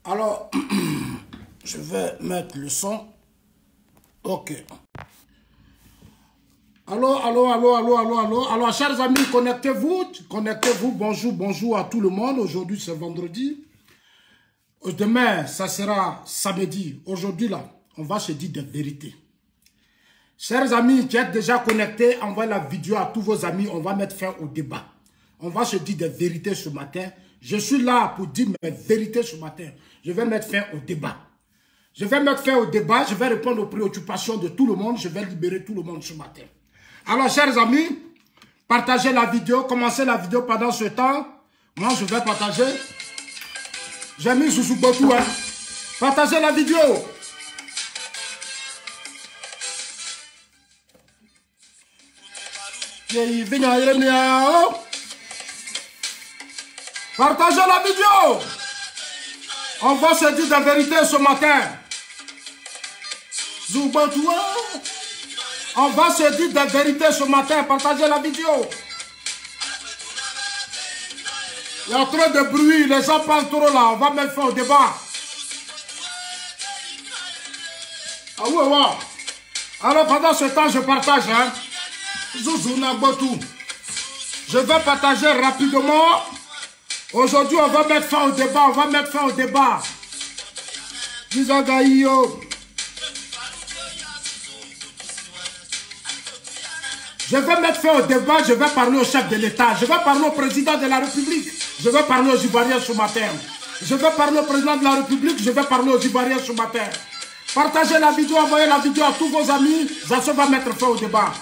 Alors, je vais mettre le son. Ok. Allô. Alors, chers amis, connectez-vous. Bonjour à tout le monde. Aujourd'hui, c'est vendredi. Demain, ça sera samedi. Aujourd'hui, là, on va se dire des vérités. Chers amis qui êtes déjà connectés, envoyez la vidéo à tous vos amis. On va mettre fin au débat. On va se dire des vérités ce matin. Je suis là pour dire mes vérités ce matin. Je vais mettre fin au débat. Je vais répondre aux préoccupations de tout le monde. Je vais libérer tout le monde ce matin. Alors, chers amis, partagez la vidéo. Commencez la vidéo pendant ce temps. Moi, je vais partager. J'ai mis sous Botou. Hein. Partagez la vidéo. Partagez la vidéo. On va se dire la vérité ce matin. On va se dire des vérités ce matin. Partagez la vidéo. Il y a trop de bruit. Les gens parlent trop là. On va mettre fin au débat. Ah ouais. Alors pendant ce temps, je partage. Hein. Je vais partager rapidement. Aujourd'hui, on va mettre fin au débat. Je vais mettre fin au débat, je vais parler au chef de l'État, je vais parler au président de la République, je vais parler aux Ivoiriens ce matin. Je vais parler au président de la République, je vais parler aux Ivoiriens ce matin. Partagez la vidéo, envoyez la vidéo à tous vos amis, ça va mettre fin au débat.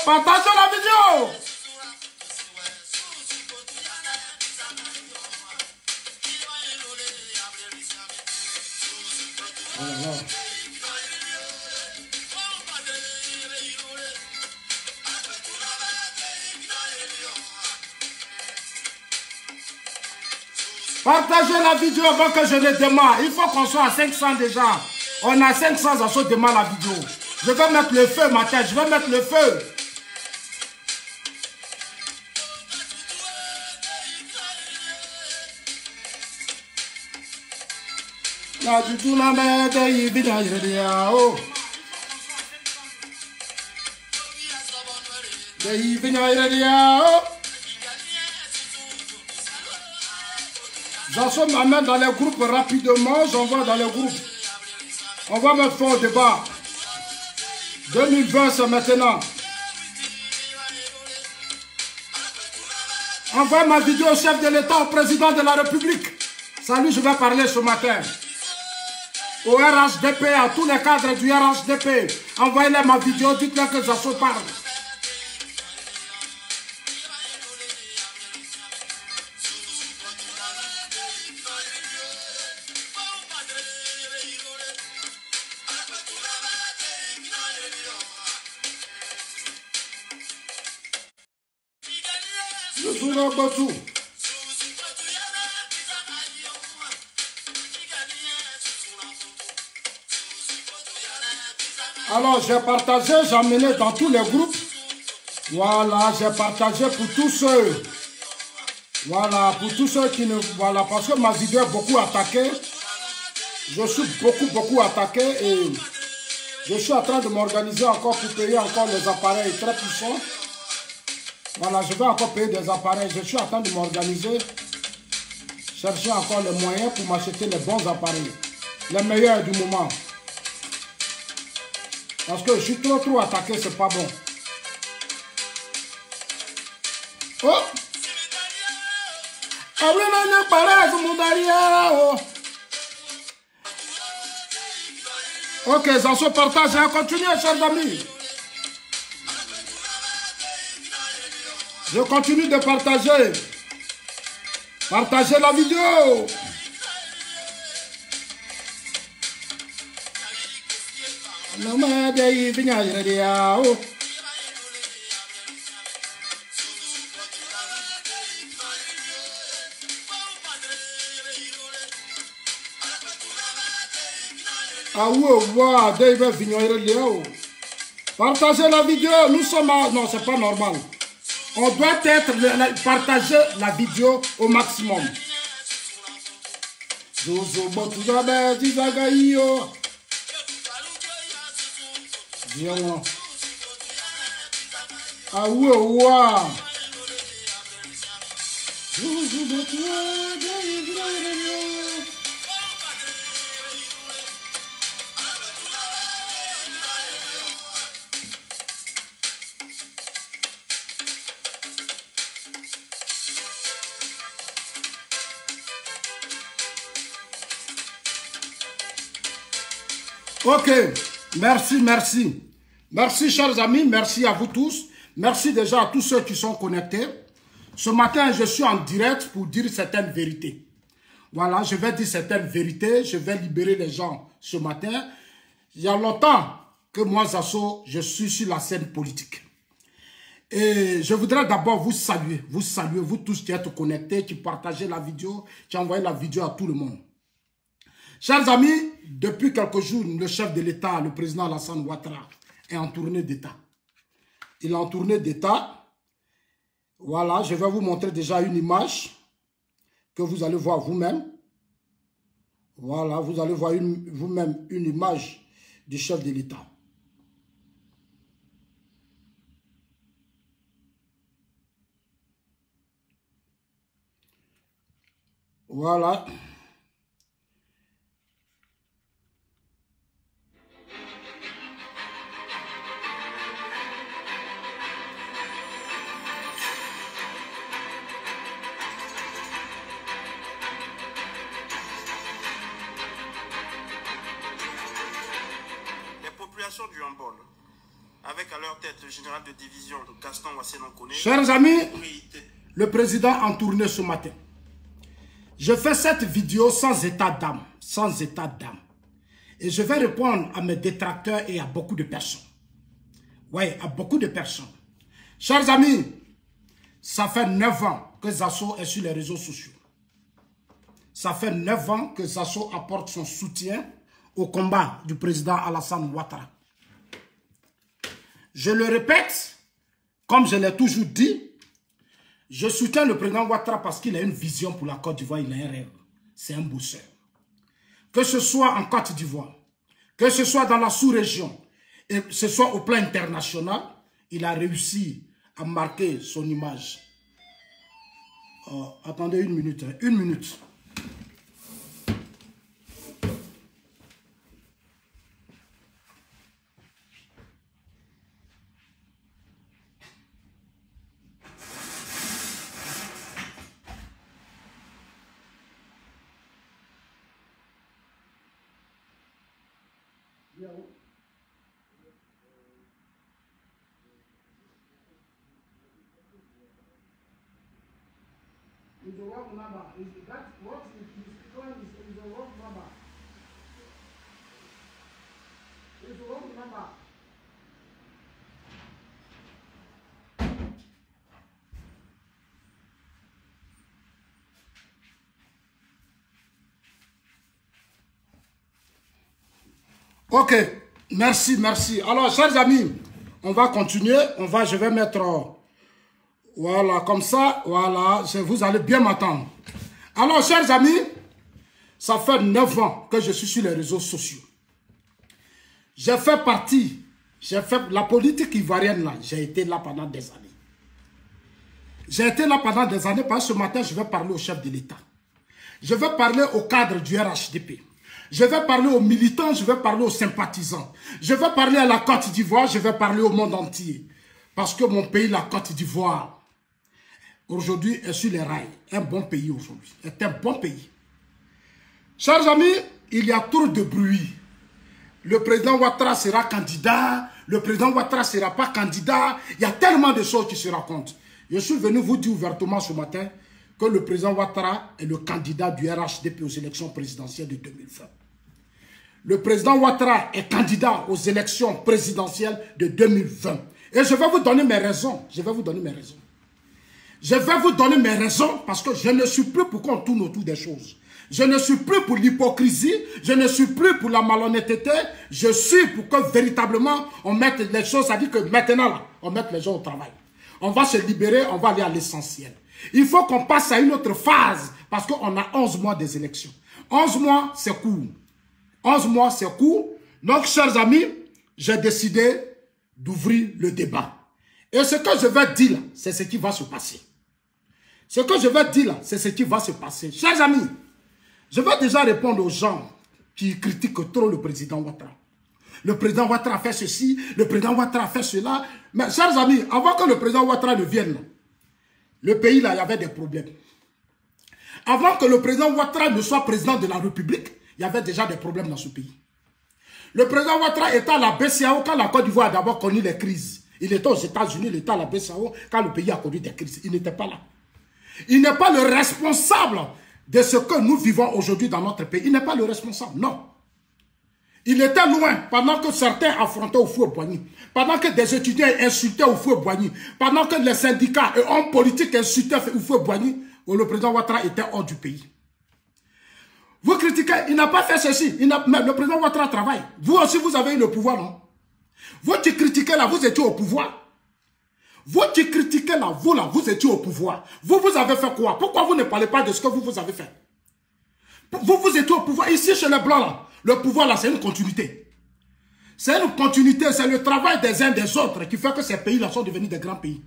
Partagez la vidéo. Partagez la vidéo avant que je ne démarre. Il faut qu'on soit à 500 déjà. On a 500 à ce démarre la vidéo. Je vais mettre le feu, ma tête. Je vais mettre le feu. J'assomme ma main dans les groupes rapidement. J'envoie dans les groupes. On va mettre fin au débat. 2020, c'est maintenant. Envoie ma vidéo au chef de l'État, au président de la République. Salut, je vais parler ce matin. Au RHDP, à tous les cadres du RHDP. Envoyez-les ma vidéo, dites-leur que Zasso parle. Alors, j'ai partagé, j'ai amené dans tous les groupes. Voilà, j'ai partagé pour tous ceux. Voilà, pour tous ceux qui ne... Voilà, parce que ma vidéo est beaucoup attaquée. Je suis beaucoup attaqué et je suis en train de m'organiser encore pour payer encore les appareils très puissants. Voilà, je vais encore payer des appareils. Je suis en train de m'organiser. Chercher encore les moyens pour m'acheter les bons appareils. Les meilleurs du moment. Parce que je suis trop attaqué, c'est pas bon. Oh! Ok, ça se partage. Continuez, chers amis. Je continue de partager. Partagez la vidéo. Ah ouais, David Vignoire Léo. Partagez la vidéo, nous sommes à... Non, c'est pas normal. On doit partager la vidéo au maximum. Viens. Ah ouais. Ok, merci. Merci, chers amis, merci à vous tous. Merci déjà à tous ceux qui sont connectés. Ce matin, je suis en direct pour dire certaines vérités. Voilà, je vais dire certaines vérités. Je vais libérer les gens ce matin. Il y a longtemps que moi, Zasso, je suis sur la scène politique. Et je voudrais d'abord vous saluer, vous tous qui êtes connectés, qui partagez la vidéo, qui envoyez la vidéo à tout le monde. Chers amis, depuis quelques jours, le chef de l'État, le président Alassane Ouattara, est en tournée d'État. Il est en tournée d'État. Voilà, je vais vous montrer déjà une image que vous allez voir vous-même. Voilà, vous allez voir vous-même une image du chef de l'État. Voilà. Du handball, avec à leur tête le général de division Gaston Wassénon-Koné. Chers amis, le président en tournée ce matin. Je fais cette vidéo sans état d'âme, Et je vais répondre à mes détracteurs et à beaucoup de personnes. Oui, à beaucoup de personnes. Chers amis, ça fait 9 ans que Zasso est sur les réseaux sociaux. Ça fait 9 ans que Zasso apporte son soutien au combat du président Alassane Ouattara. Je le répète, comme je l'ai toujours dit, je soutiens le président Ouattara parce qu'il a une vision pour la Côte d'Ivoire, il a un rêve. C'est un bosseur. Que ce soit en Côte d'Ivoire, que ce soit dans la sous-région, et que ce soit au plan international, il a réussi à marquer son image. Attendez une minute. Ok, merci. Alors, chers amis, on va continuer. Je vais mettre... voilà, comme ça, voilà, vous allez bien m'entendre. Alors, chers amis, ça fait 9 ans que je suis sur les réseaux sociaux. J'ai fait la politique ivoirienne là, j'ai été là pendant des années. Parce que ce matin, je vais parler au chef de l'État. Je vais parler au cadre du RHDP. Je vais parler aux militants, je vais parler aux sympathisants. Je vais parler à la Côte d'Ivoire, je vais parler au monde entier. Parce que mon pays, la Côte d'Ivoire, aujourd'hui est sur les rails. Un bon pays aujourd'hui. C'est un bon pays. Chers amis, il y a trop de bruit. Le président Ouattara sera candidat. Le président Ouattara ne sera pas candidat. Il y a tellement de choses qui se racontent. Je suis venu vous dire ouvertement ce matin que le président Ouattara est le candidat du RHDP aux élections présidentielles de 2020. Le président Ouattara est candidat aux élections présidentielles de 2020. Et je vais vous donner mes raisons. Je Je vais vous donner mes raisons parce que je ne suis plus pour qu'on tourne autour des choses. Je ne suis plus pour l'hypocrisie, je ne suis plus pour la malhonnêteté, je suis pour que véritablement on mette les choses, c'est-à-dire que maintenant là, on mette les gens au travail. On va se libérer, on va aller à l'essentiel. Il faut qu'on passe à une autre phase parce qu'on a 11 mois des élections. 11 mois, c'est court. 11 mois, c'est court. Donc, chers amis, j'ai décidé d'ouvrir le débat. Et ce que je vais dire là, c'est ce qui va se passer. Ce que je vais dire là, c'est ce qui va se passer. Chers amis, je vais déjà répondre aux gens qui critiquent trop le président Ouattara. Le président Ouattara a fait ceci, le président Ouattara a fait cela. Mais chers amis, avant que le président Ouattara ne vienne, le pays là, il y avait des problèmes. Avant que le président Ouattara ne soit président de la République, il y avait déjà des problèmes dans ce pays. Le président Ouattara était à la BCAO quand la Côte d'Ivoire a d'abord connu les crises. Il était aux États-Unis, il était à la BCAO quand le pays a connu des crises. Il n'était pas là. Il n'est pas le responsable de ce que nous vivons aujourd'hui dans notre pays. Il n'est pas le responsable, non. Il était loin pendant que certains affrontaient Houphouët-Boigny, pendant que des étudiants insultaient Houphouët-Boigny, pendant que les syndicats et hommes politiques insultaient Houphouët-Boigny, où le président Ouattara était hors du pays. Vous critiquez, il n'a pas fait ceci, mais le président Ouattara travaille. Vous aussi, vous avez eu le pouvoir, non? Vous qui critiquez là, vous étiez au pouvoir. Vous qui critiquez là, vous étiez au pouvoir. Vous avez fait quoi? Pourquoi vous ne parlez pas de ce que vous avez fait? Vous étiez au pouvoir. Ici, chez les Blancs, là, le pouvoir, là, c'est une continuité. C'est une continuité, c'est le travail des uns des autres qui fait que ces pays-là sont devenus des grands pays.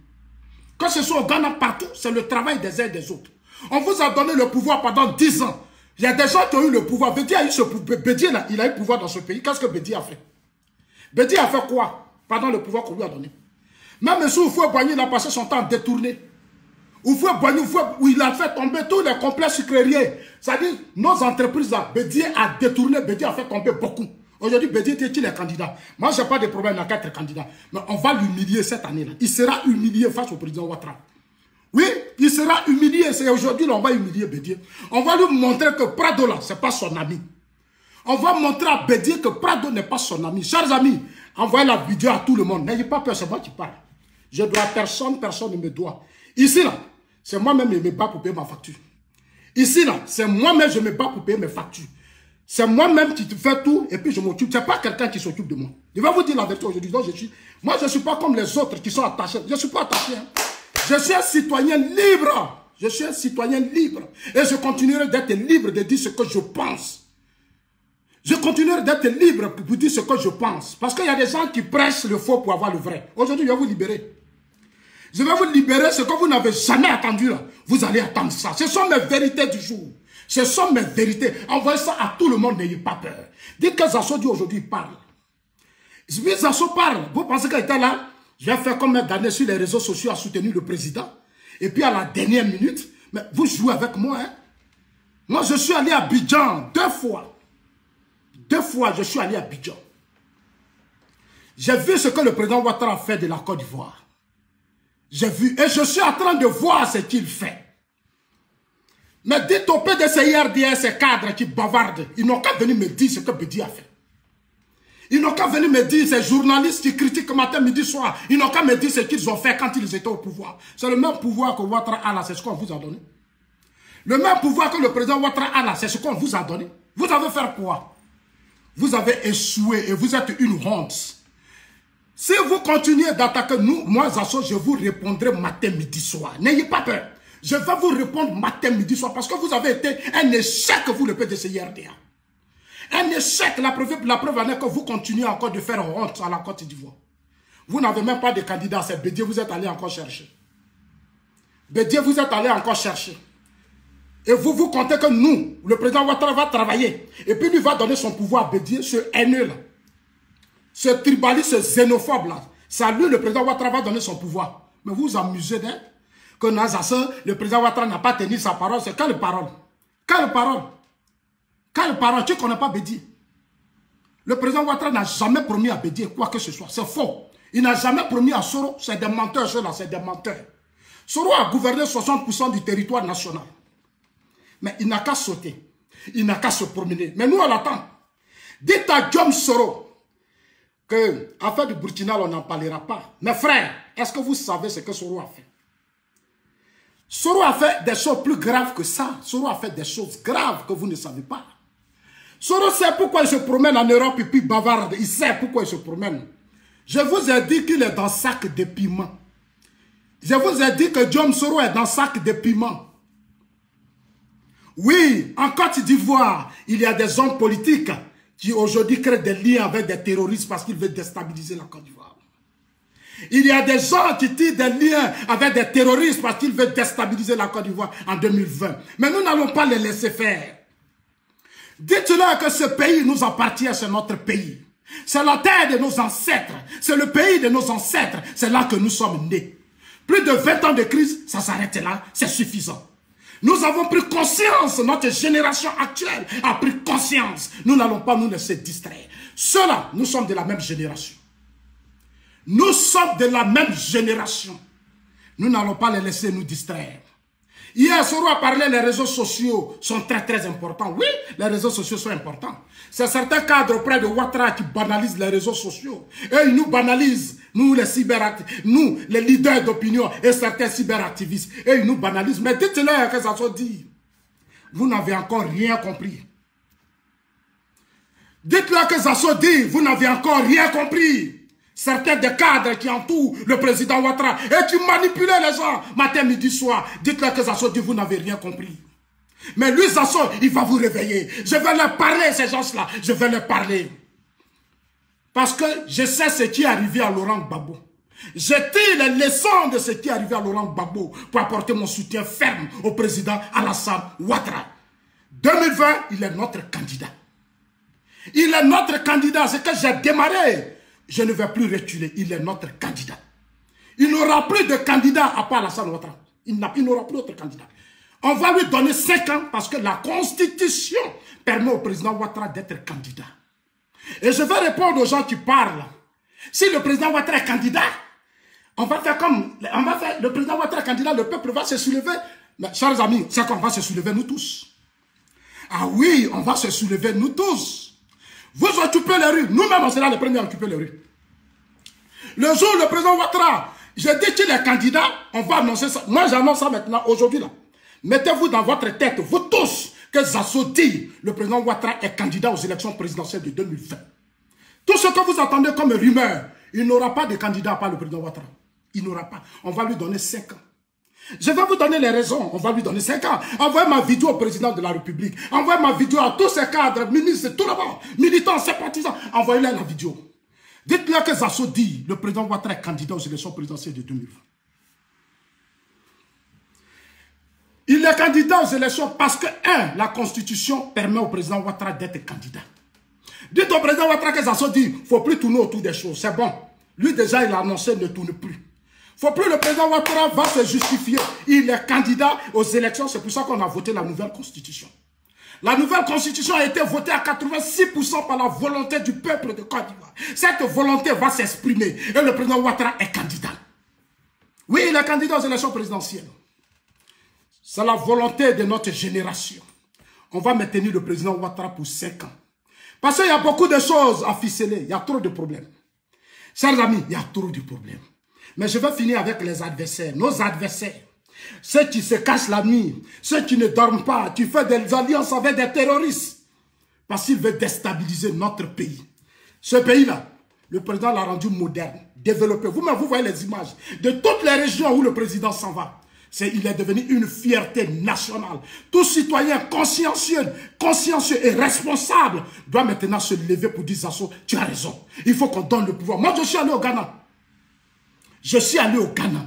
Que ce soit au Ghana, partout, c'est le travail des uns des autres. On vous a donné le pouvoir pendant 10 ans. Il y a des gens qui ont eu le pouvoir. Bédié a eu ce pouvoir. Bédié, là, il a eu le pouvoir dans ce pays. Qu'est-ce que Bédié a fait? Bédié a fait quoi pendant le pouvoir qu'on lui a donné? Même si Houphouët-Boigny, il a passé son temps détourné. Houphouët-Boigny, où il a fait tomber tous les complexes sucriers. C'est-à-dire, nos entreprises là, Bédié a détourné, Bédié a fait tomber beaucoup. Aujourd'hui, Bédié est-il est candidat? Moi, je n'ai pas de problème, il y a 4 candidats. Mais on va l'humilier cette année-là. Il sera humilié face au président Ouattara. Oui, il sera humilié. C'est aujourd'hui, on va humilier Bédié. On va lui montrer que Prado, là, ce n'est pas son ami. On va montrer à Bédié que Prado n'est pas son ami. Chers amis, envoyez la vidéo à tout le monde. N'ayez pas peur, c'est moi qui parle. Je dois à personne, personne ne me doit. Ici, là, c'est moi-même qui me bats pour payer ma facture. Ici, là, c'est moi-même je me bats pour payer mes factures. C'est moi-même qui fais tout et puis je m'occupe. Ce n'est pas quelqu'un qui s'occupe de moi. Je vais vous dire la vérité aujourd'hui. Moi, je ne suis pas comme les autres qui sont attachés. Je ne suis pas attaché. Hein. Je suis un citoyen libre. Je suis un citoyen libre. Et je continuerai d'être libre de dire ce que je pense. Je continuerai d'être libre pour vous dire ce que je pense. Parce qu'il y a des gens qui prêchent le faux pour avoir le vrai. Aujourd'hui, je vais vous libérer. Je vais vous libérer ce que vous n'avez jamais attendu là. Vous allez attendre ça. Ce sont mes vérités du jour. Ce sont mes vérités. Envoyez ça à tout le monde, n'ayez pas peur. Dites que Zasso dit aujourd'hui, il parle. Si Zasso parle, vous pensez qu'il était là? Je vais faire combien d'années sur les réseaux sociaux à soutenir le président. Et puis à la dernière minute, mais vous jouez avec moi. Hein? Moi, je suis allé à Abidjan 2 fois. 2 fois, je suis allé à Abidjan. J'ai vu ce que le président Ouattara a fait de la Côte d'Ivoire. J'ai vu et je suis en train de voir ce qu'il fait. Mais dites au PDC IRDS, ces cadres qui bavardent, ils n'ont qu'à venir me dire ce que Bédié a fait. Ils n'ont qu'à venir me dire, ces journalistes qui critiquent matin, midi, soir, ils n'ont qu'à me dire ce qu'ils ont fait quand ils étaient au pouvoir. C'est le même pouvoir que Ouattara a là, c'est ce qu'on vous a donné. Le même pouvoir que le président Ouattara a là, c'est ce qu'on vous a donné. Vous avez fait quoi? Vous avez échoué et vous êtes une honte. Si vous continuez d'attaquer nous, moi, Zasso, je vous répondrai matin, midi, soir. N'ayez pas peur. Je vais vous répondre matin, midi, soir, parce que vous avez été un échec, vous, le PDC-IRDA. Un échec, la preuve en est que vous continuez encore de faire honte à la Côte d'Ivoire. Vous n'avez même pas de candidat, c'est Bédié, vous êtes allé encore chercher. Bédié, vous êtes allé encore chercher. Et vous comptez que nous, le président Ouattara va travailler. Et puis lui va donner son pouvoir à Bédié, ce haineux-là. Ce tribaliste, ce xénophobe-là. C'est à lui, le président Ouattara va donner son pouvoir. Mais vous vous amusez d'être que Nazasseur, le président Ouattara n'a pas tenu sa parole. C'est quelle parole? Quelle parole? Quelle parole? Tu ne connais pas Bédié. Le président Ouattara n'a jamais promis à Bédié quoi que ce soit. C'est faux. Il n'a jamais promis à Soro. C'est des menteurs, ceux-là, c'est des menteurs. Soro a gouverné 60% du territoire national. Mais il n'a qu'à sauter. Il n'a qu'à se promener. Mais nous, on l'attend. Dites à John Soro que l'affaire du Burkina, on n'en parlera pas. Mes frères, est-ce que vous savez ce que Soro a fait? Soro a fait des choses plus graves que ça. Soro a fait des choses graves que vous ne savez pas. Soro sait pourquoi il se promène en Europe et puis bavarde. Il sait pourquoi il se promène. Je vous ai dit qu'il est dans sac de piment. Je vous ai dit que John Soro est dans sac de piment. Oui, en Côte d'Ivoire, il y a des hommes politiques qui aujourd'hui créent des liens avec des terroristes parce qu'ils veulent déstabiliser la Côte d'Ivoire. Il y a des gens qui tirent des liens avec des terroristes parce qu'ils veulent déstabiliser la Côte d'Ivoire en 2020. Mais nous n'allons pas les laisser faire. Dites-leur que ce pays nous appartient, c'est notre pays. C'est la terre de nos ancêtres. C'est le pays de nos ancêtres. C'est là que nous sommes nés. Plus de 20 ans de crise, ça s'arrête là, c'est suffisant. Nous avons pris conscience, notre génération actuelle a pris conscience. Nous n'allons pas nous laisser distraire. Ceux-là, nous sommes de la même génération. Nous sommes de la même génération. Nous n'allons pas les laisser nous distraire. Hier, Soro a parlé, les réseaux sociaux sont très très importants. Oui, les réseaux sociaux sont importants. C'est certains cadres près de Ouattara qui banalisent les réseaux sociaux. Et ils nous banalisent, nous les cyberactivistes, nous les leaders d'opinion et certains cyberactivistes. Et ils nous banalisent. Mais dites-leur que ça soit dit. Vous n'avez encore rien compris. Dites-leur que ça soit dit. Vous n'avez encore rien compris. Certains des cadres qui entourent le président Ouattara et qui manipulaient les gens matin, midi, soir. Dites-leur que Zasso dit vous n'avez rien compris. Mais lui, Zasso, il va vous réveiller. Je vais leur parler, ces gens-là. Je vais leur parler. Parce que je sais ce qui est arrivé à Laurent Gbagbo. J'ai tiré les leçons de ce qui est arrivé à Laurent Gbagbo pour apporter mon soutien ferme au président Alassane Ouattara. 2020, il est notre candidat. Il est notre candidat. C'est que j'ai démarré. Je ne vais plus reculer. Il est notre candidat. Il n'aura plus de candidat à part Alassane Ouattara. Il n'aura plus d'autre candidat. On va lui donner 5 ans parce que la Constitution permet au président Ouattara d'être candidat. Et je vais répondre aux gens qui parlent. Si le président Ouattara est candidat, on va faire comme... le président Ouattara est candidat, le peuple va se soulever. Mais, chers amis, c'est qu'on va se soulever nous tous. Ah oui, on va se soulever nous tous. Vous occupez les rues. Nous-mêmes, on sera les premiers à occuper les rues. Le jour où le président Ouattara, j'ai dit qu'il est candidat, on va annoncer ça. Moi, j'annonce ça maintenant, aujourd'hui là. Mettez-vous dans votre tête, vous tous, que Zasso dit, le président Ouattara est candidat aux élections présidentielles de 2020. Tout ce que vous attendez comme rumeur, il n'aura pas de candidat à part le président Ouattara. Il n'aura pas. On va lui donner 5 ans. Je vais vous donner les raisons. On va lui donner 5 ans. Envoyez ma vidéo au président de la République. Envoyez ma vidéo à tous ces cadres, ministres, tout le monde, militants, sympathisants. Envoyez-leur la vidéo. Dites-leur que Zasso dit, le président Ouattara est candidat aux élections présidentielles de 2020. Il est candidat aux élections parce que, 1, la Constitution permet au président Ouattara d'être candidat. Dites au président Ouattara que Zasso dit, il ne faut plus tourner autour des choses. C'est bon. Lui déjà, il a annoncé, ne tourne plus. Il ne faut plus le président Ouattara va se justifier. Il est candidat aux élections. C'est pour ça qu'on a voté la nouvelle constitution. La nouvelle constitution a été votée à 86% par la volonté du peuple de Côte d'Ivoire. Cette volonté va s'exprimer. Et le président Ouattara est candidat. Oui, il est candidat aux élections présidentielles. C'est la volonté de notre génération. On va maintenir le président Ouattara pour 5 ans. Parce qu'il y a beaucoup de choses à ficeler. Il y a trop de problèmes. Chers amis, il y a trop de problèmes. Mais je vais finir avec les adversaires, nos adversaires. Ceux qui se cachent la nuit, ceux qui ne dorment pas, qui font des alliances avec des terroristes. Parce qu'ils veulent déstabiliser notre pays. Ce pays-là, le président l'a rendu moderne, développé. Vous-même, vous voyez les images de toutes les régions où le président s'en va. Il est devenu une fierté nationale. Tout citoyen consciencieux et responsable doit maintenant se lever pour dire Zasso, tu as raison. Il faut qu'on donne le pouvoir. Moi, je suis allé au Ghana. Je suis allé au Ghana.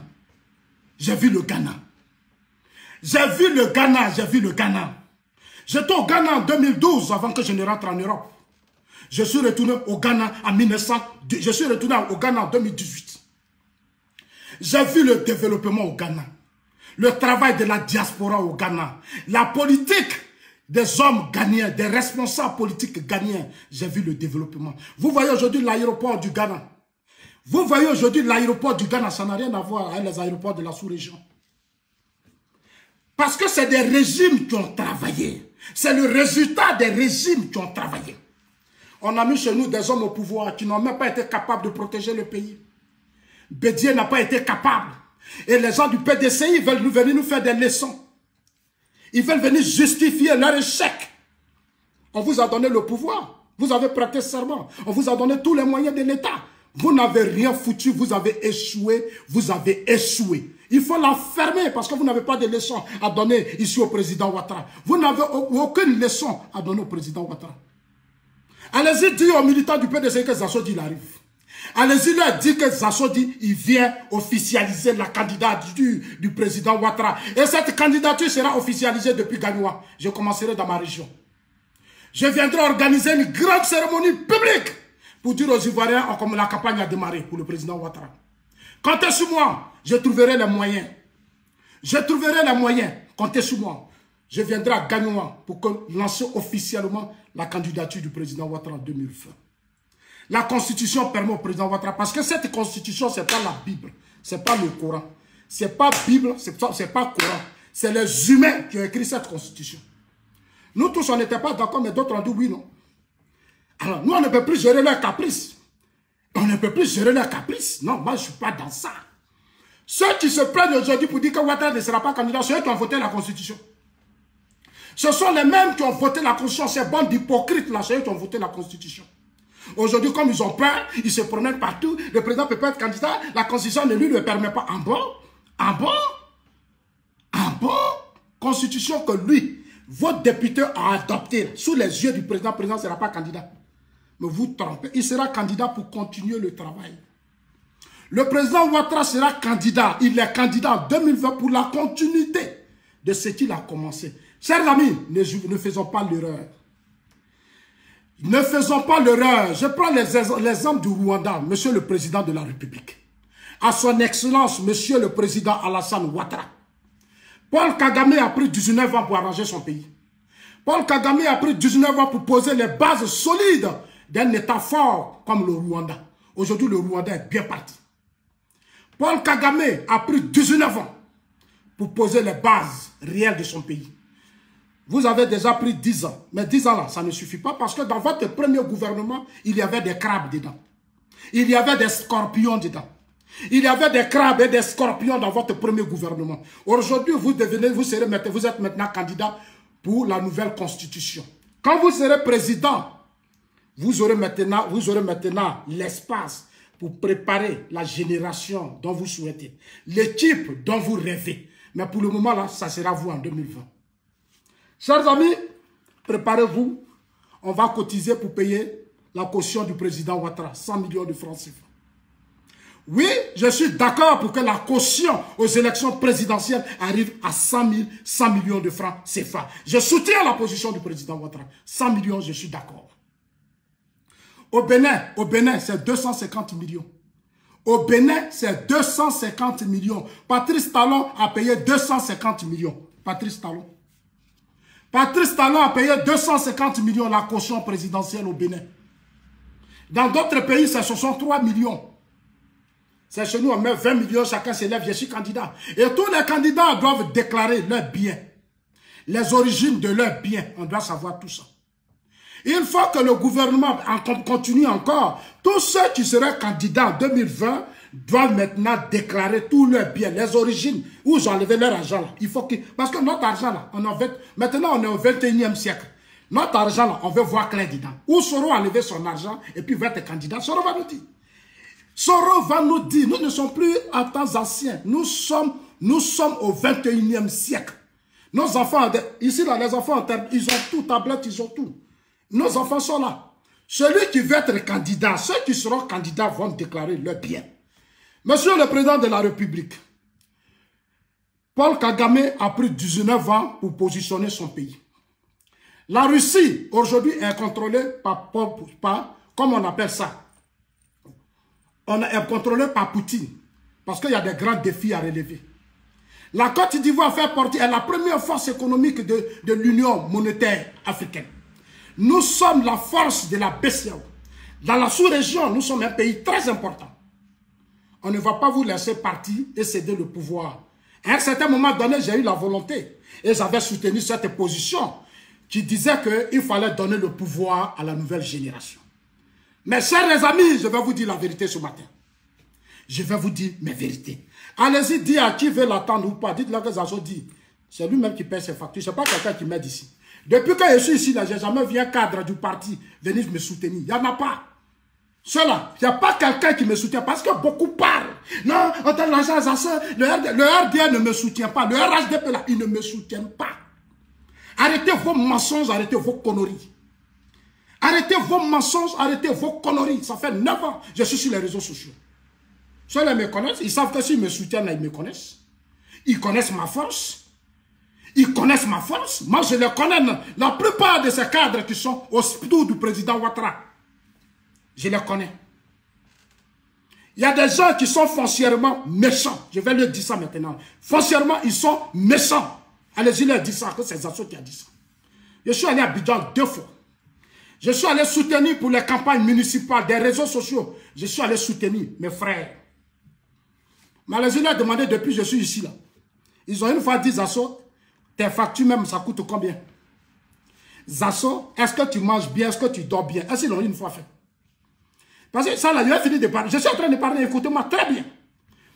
J'ai vu le Ghana. J'ai vu le Ghana, j'ai vu le Ghana. J'étais au Ghana en 2012 avant que je ne rentre en Europe. Je suis retourné au Ghana en 2018. J'ai vu le développement au Ghana. Le travail de la diaspora au Ghana. La politique des hommes ghanéens, des responsables politiques ghanéens. J'ai vu le développement. Vous voyez aujourd'hui l'aéroport du Ghana. Vous voyez aujourd'hui l'aéroport du Ghana, ça n'a rien à voir avec les aéroports de la sous-région. Parce que c'est des régimes qui ont travaillé. C'est le résultat des régimes qui ont travaillé. On a mis chez nous des hommes au pouvoir qui n'ont même pas été capables de protéger le pays. Bédier n'a pas été capable. Et les gens du PDCI veulent venir nous faire des leçons. Ils veulent venir justifier leur échec. On vous a donné le pouvoir. Vous avez prêté serment. On vous a donné tous les moyens de l'État. Vous n'avez rien foutu. Vous avez échoué. Vous avez échoué. Il faut la fermer parce que vous n'avez pas de leçons à donner ici au président Ouattara. Vous n'avez aucune leçon à donner au président Ouattara. Allez-y dire aux militants du PDC que Zassodi il arrive. Allez-y leur dire que Zassodi il vient officialiser la candidature du président Ouattara. Et cette candidature sera officialisée depuis Gagnoua. Je commencerai dans ma région. Je viendrai organiser une grande cérémonie publique pour dire aux Ivoiriens comme la campagne a démarré pour le président Ouattara. Comptez sur moi, je trouverai les moyens. Je trouverai les moyens. Comptez sur moi. Je viendrai à Gagnoua pour lancer officiellement la candidature du président Ouattara en 2020. La constitution permet au président Ouattara, parce que cette constitution, ce n'est pas la Bible, ce n'est pas le Coran. Ce n'est pas Bible, ce n'est pas Coran. C'est les humains qui ont écrit cette constitution. Nous tous, on n'était pas d'accord, mais d'autres ont dit oui, non. Alors, nous, on ne peut plus gérer leurs caprices. On ne peut plus gérer leurs caprices. Non, moi, je ne suis pas dans ça. Ceux qui se plaignent aujourd'hui pour dire que Ouattara ne sera pas candidat, c'est eux qui ont voté la constitution. Ce sont les mêmes qui ont voté la constitution. Ces bandes d'hypocrites là, c'est eux qui ont voté la constitution. Aujourd'hui, comme ils ont peur, ils se promènent partout. Le président peut pas être candidat. La constitution ne lui le permet pas. En bon? En bon? En bon? Constitution que lui, votre député a adoptée sous les yeux du président. Le président ne sera pas candidat. Mais vous trompez. Il sera candidat pour continuer le travail. Le président Ouattara sera candidat. Il est candidat en 2020 pour la continuité de ce qu'il a commencé. Chers amis, ne faisons pas l'erreur. Ne faisons pas l'erreur. Je prends l'exemple du Rwanda, monsieur le président de la République. À son excellence, monsieur le président Alassane Ouattara. Paul Kagame a pris 19 ans pour arranger son pays. Paul Kagame a pris 19 ans pour poser les bases solides d'un État fort comme le Rwanda. Aujourd'hui, le Rwanda est bien parti. Paul Kagame a pris 19 ans pour poser les bases réelles de son pays. Vous avez déjà pris 10 ans. Mais 10 ans là, ça ne suffit pas parce que dans votre premier gouvernement, il y avait des crabes dedans. Il y avait des scorpions dedans. Il y avait des crabes et des scorpions dans votre premier gouvernement. Aujourd'hui, vous êtes maintenant candidat pour la nouvelle constitution. Quand vous serez président, vous aurez maintenant l'espace pour préparer la génération dont vous souhaitez. L'équipe dont vous rêvez. Mais pour le moment là, ça sera vous en 2020. Chers amis, préparez-vous. On va cotiser pour payer la caution du président Ouattara. 100 millions de francs CFA. Oui, je suis d'accord pour que la caution aux élections présidentielles arrive à 100 millions de francs CFA. Je soutiens la position du président Ouattara. 100 millions, je suis d'accord. Au Bénin, c'est 250 millions. Au Bénin, c'est 250 millions. Patrice Talon a payé 250 millions. Patrice Talon a payé 250 millions la caution présidentielle au Bénin. Dans d'autres pays, c'est 63 millions. C'est chez nous, on met 20 millions, chacun s'élève, je suis candidat. Et tous les candidats doivent déclarer leurs biens. Les origines de leurs biens, on doit savoir tout ça. Il faut que le gouvernement continue encore. Tous ceux qui seraient candidats en 2020 doivent maintenant déclarer tous leurs biens, les origines, où ils ont enlevé leur argent. Là. Il faut que, parce que notre argent, là, maintenant on est au 21e siècle. Notre argent, là, on veut voir clair dedans. Où Soro a enlevé son argent et puis va être candidat, Soro va nous dire. Soro va nous dire, nous ne sommes plus en temps ancien. Nous sommes au 21e siècle. Nos enfants, ici, là, les enfants, ils ont tout, tablette, ils ont tout. Nos enfants sont là. Celui qui veut être candidat, ceux qui seront candidats vont déclarer leur bien. Monsieur le président de la République, Paul Kagame a pris 19 ans pour positionner son pays. La Russie, aujourd'hui, est contrôlée par, comme on appelle ça, est contrôlée par Poutine. Parce qu'il y a des grands défis à relever. La Côte d'Ivoire fait partie, est la première force économique de l'Union monétaire africaine. Nous sommes la force de la BCEAO. Dans la sous-région, nous sommes un pays très important. On ne va pas vous laisser partir et céder le pouvoir. À un certain moment donné, j'ai eu la volonté et j'avais soutenu cette position qui disait qu'il fallait donner le pouvoir à la nouvelle génération. Mais chers amis, je vais vous dire la vérité ce matin. Je vais vous dire mes vérités. Allez-y, dites à qui veut l'attendre ou pas. Dites-leur que Zazo dit. C'est lui-même qui paie ses factures. Ce n'est pas quelqu'un qui m'aide ici. Depuis que je suis ici, je n'ai jamais vu un cadre du parti venir me soutenir. Il n'y en a pas. Cela, il n'y a pas quelqu'un qui me soutient parce que beaucoup parlent. Non, on donne l'argent à ça. Le RDA ne me soutient pas. Le RHDP, là, ils ne me soutiennent pas. Arrêtez vos mensonges, arrêtez vos conneries. Arrêtez vos mensonges, arrêtez vos conneries. Ça fait 9 ans que je suis sur les réseaux sociaux. Ceux-là me connaissent. Ils savent que s'ils me soutiennent, là, ils me connaissent. Ils connaissent ma force. Ils connaissent ma force. Moi, je les connais. La plupart de ces cadres qui sont au SPDO du président Ouattara, je les connais. Il y a des gens qui sont foncièrement méchants. Je vais leur dire ça maintenant. Foncièrement, ils sont méchants. Allez-y, leur dire ça, que c'est Zazo qui a dit ça. Je suis allé à Abidjan 2 fois. Je suis allé soutenir pour les campagnes municipales, des réseaux sociaux. Je suis allé soutenir mes frères. Mais allez-y, leur demander depuis que je suis ici, là. Ils ont une fois dit, Zazo, tes factures même, ça coûte combien? Zazo, est-ce que tu manges bien? Est-ce que tu dors bien? Est-ce qu'ils l'ont une fois fait? Parce que ça, là, il a fini de parler. Je suis en train de parler, écoutez-moi très bien.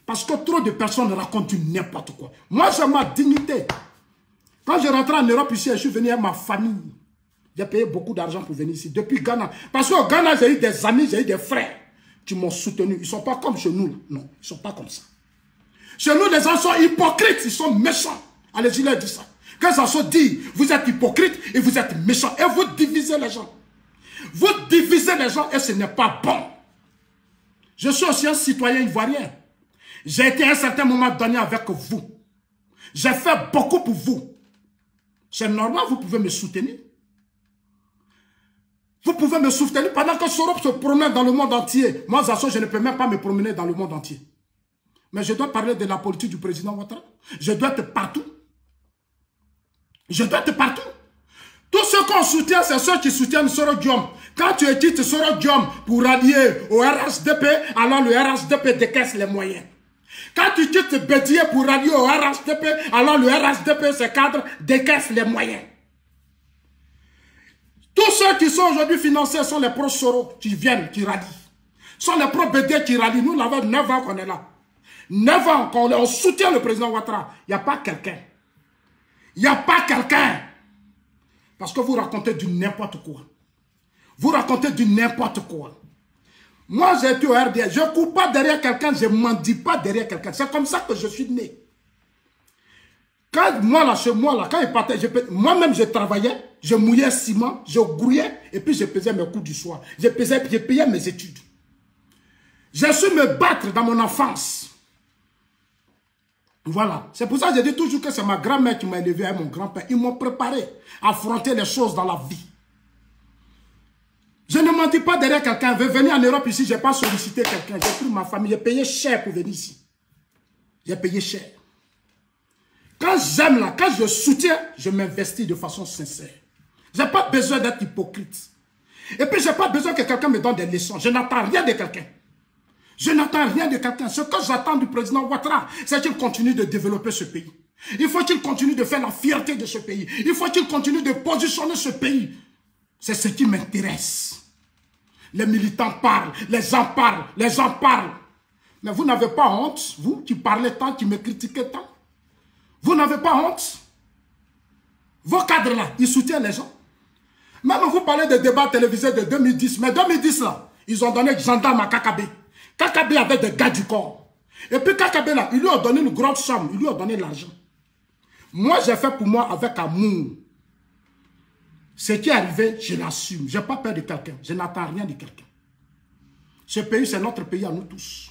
Parce que trop de personnes racontent n'importe quoi. Moi, j'ai ma dignité. Quand je rentre en Europe ici, je suis venu avec ma famille. J'ai payé beaucoup d'argent pour venir ici, depuis Ghana. Parce qu'au Ghana, j'ai eu des amis, j'ai eu des frères qui m'ont soutenu. Ils ne sont pas comme chez nous. Non, ils ne sont pas comme ça. Chez nous, les gens sont hypocrites, ils sont méchants. Allez-y, leur dis ça. Quand ça se dit, vous êtes hypocrite et vous êtes méchants. Et vous divisez les gens. Vous divisez les gens et ce n'est pas bon. Je suis aussi un citoyen ivoirien. J'ai été à un certain moment donné avec vous. J'ai fait beaucoup pour vous. C'est normal, vous pouvez me soutenir. Vous pouvez me soutenir pendant que Sorob se promène dans le monde entier. Moi, Zazo, je ne peux même pas me promener dans le monde entier. Mais je dois parler de la politique du président Ouattara. Je dois être partout. Je dois être partout. Tous ceux qu'on soutient, c'est ceux qui soutiennent Soro Diom. Quand tu quittes Soro Diom pour rallier au RHDP, alors le RHDP décaisse les moyens. Quand tu quittes Bédier pour rallier au RHDP, alors le RHDP, ses cadres, décaissent les moyens. Tous ceux qui sont aujourd'hui financés sont les pro-Soro qui viennent, qui rallient. Sont les pro-Bédier qui rallient. Nous, l'avons 9 ans qu'on est là. 9 ans qu'on soutient le président Ouattara. Il n'y a pas quelqu'un. Il n'y a pas quelqu'un. Parce que vous racontez du n'importe quoi. Vous racontez du n'importe quoi. Moi, j'ai été au RDA. Je ne cours pas derrière quelqu'un, je ne mendie pas derrière quelqu'un. C'est comme ça que je suis né. Quand moi, là, chez moi, là, quand il partait, moi-même, je travaillais, je mouillais ciment, je grouillais, et puis je pesais mes coups du soir. Je payais mes études. J'ai su me battre dans mon enfance. Voilà. C'est pour ça que je dis toujours que c'est ma grand-mère qui m'a élevé avec mon grand-père. Ils m'ont préparé à affronter les choses dans la vie. Je ne mentis pas derrière quelqu'un. Je veux venir en Europe ici, je n'ai pas sollicité quelqu'un. J'ai pris ma famille, j'ai payé cher pour venir ici. J'ai payé cher. Quand j'aime là, quand je soutiens, je m'investis de façon sincère. Je n'ai pas besoin d'être hypocrite. Et puis je n'ai pas besoin que quelqu'un me donne des leçons. Je n'attends rien de quelqu'un. Je n'attends rien de quelqu'un. Ce que j'attends du président Ouattara, c'est qu'il continue de développer ce pays. Il faut qu'il continue de faire la fierté de ce pays. Il faut qu'il continue de positionner ce pays. C'est ce qui m'intéresse. Les militants parlent, les gens parlent, les gens parlent. Mais vous n'avez pas honte, vous qui parlez tant, qui me critiquez tant. Vous n'avez pas honte. Vos cadres-là, ils soutiennent les gens. Même vous parlez de débats télévisés de 2010. Mais 2010, là, ils ont donné gendarme à Kakabe. Kakabe avait des gars du corps. Et puis Kakabe, là, ils lui ont donné une grosse somme. Ils lui ont donné l'argent. Moi, j'ai fait pour moi avec amour. Ce qui est arrivé, je l'assume. Je n'ai pas peur de quelqu'un. Je n'attends rien de quelqu'un. Ce pays, c'est notre pays à nous tous.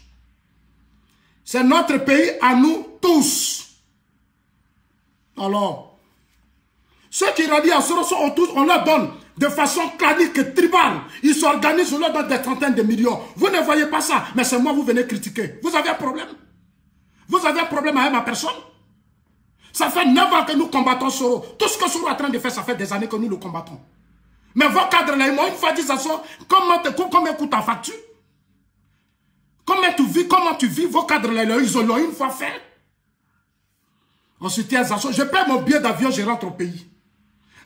C'est notre pays à nous tous. Alors, ceux qui rallient à Soro sont autour, on leur donne de façon clanique et tribale. Ils s'organisent, on leur donne des centaines de millions. Vous ne voyez pas ça, mais c'est moi, vous venez critiquer. Vous avez un problème? Vous avez un problème avec ma personne? Ça fait 9 ans que nous combattons Soro. Tout ce que Soro est en train de faire, ça fait des années que nous le combattons. Mais vos cadres là, ils m'ont une fois dit ça, comment coûte ta facture? Comment tu vis, vos cadres là, ils l'ont une fois fait. Ensuite, je paie mon billet d'avion, je rentre au pays.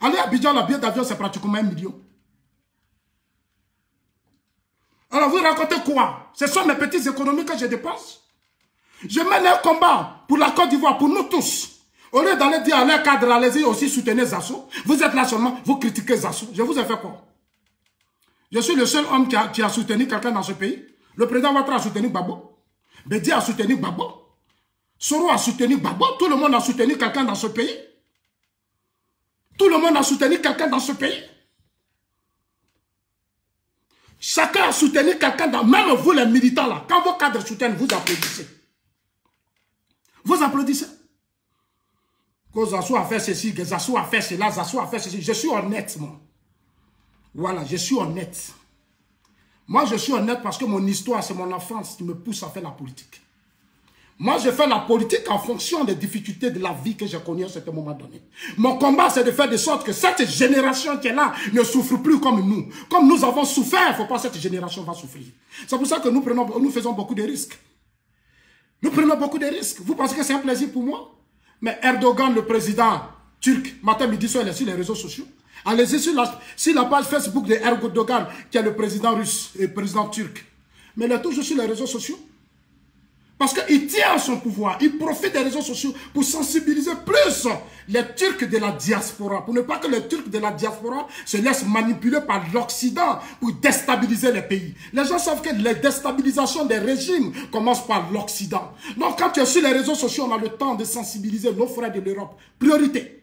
Aller à Abidjan, le billet d'avion, c'est pratiquement 1 million. Alors, vous racontez quoi? Ce sont mes petites économies que je dépense. Je mène un combat pour la Côte d'Ivoire, pour nous tous. Au lieu d'aller dire à leur cadre, allez-y aussi soutenir Zasso. Vous êtes là seulement, vous critiquez Zasso. Je vous ai fait quoi? Je suis le seul homme qui a soutenu quelqu'un dans ce pays. Le président Ouattara a soutenu Gbagbo. Bédi a soutenu Gbagbo. Soro a soutenu Gbagbo. Tout le monde a soutenu quelqu'un dans ce pays. Tout le monde a soutenu quelqu'un dans ce pays. Chacun a soutenu quelqu'un dans... Même vous les militants là, quand vos cadres soutiennent, vous applaudissez. Vous applaudissez. Que Zasso a fait ceci, que Zasso a fait cela, Zasso a fait ceci. Je suis honnête, moi. Voilà, je suis honnête. Moi, je suis honnête parce que mon histoire, c'est mon enfance qui me pousse à faire la politique. Moi, je fais la politique en fonction des difficultés de la vie que j'ai connues à ce moment donné. Mon combat, c'est de faire de sorte que cette génération qui est là ne souffre plus comme nous. Comme nous avons souffert, il ne faut pas que cette génération va souffrir. C'est pour ça que nous faisons beaucoup de risques. Nous prenons beaucoup de risques. Vous pensez que c'est un plaisir pour moi? Mais Erdogan, le président turc, matin, midi, soir, il est sur les réseaux sociaux. Allez-y sur la page Facebook de Erdogan, qui est le président russe et le président turc. Mais il est toujours sur les réseaux sociaux. Parce qu'il tient à son pouvoir. Il profite des réseaux sociaux pour sensibiliser plus les Turcs de la diaspora. Pour ne pas que les Turcs de la diaspora se laissent manipuler par l'Occident pour déstabiliser les pays. Les gens savent que la déstabilisation des régimes commence par l'Occident. Donc quand tu es sur les réseaux sociaux, on a le temps de sensibiliser nos frères de l'Europe. Priorité.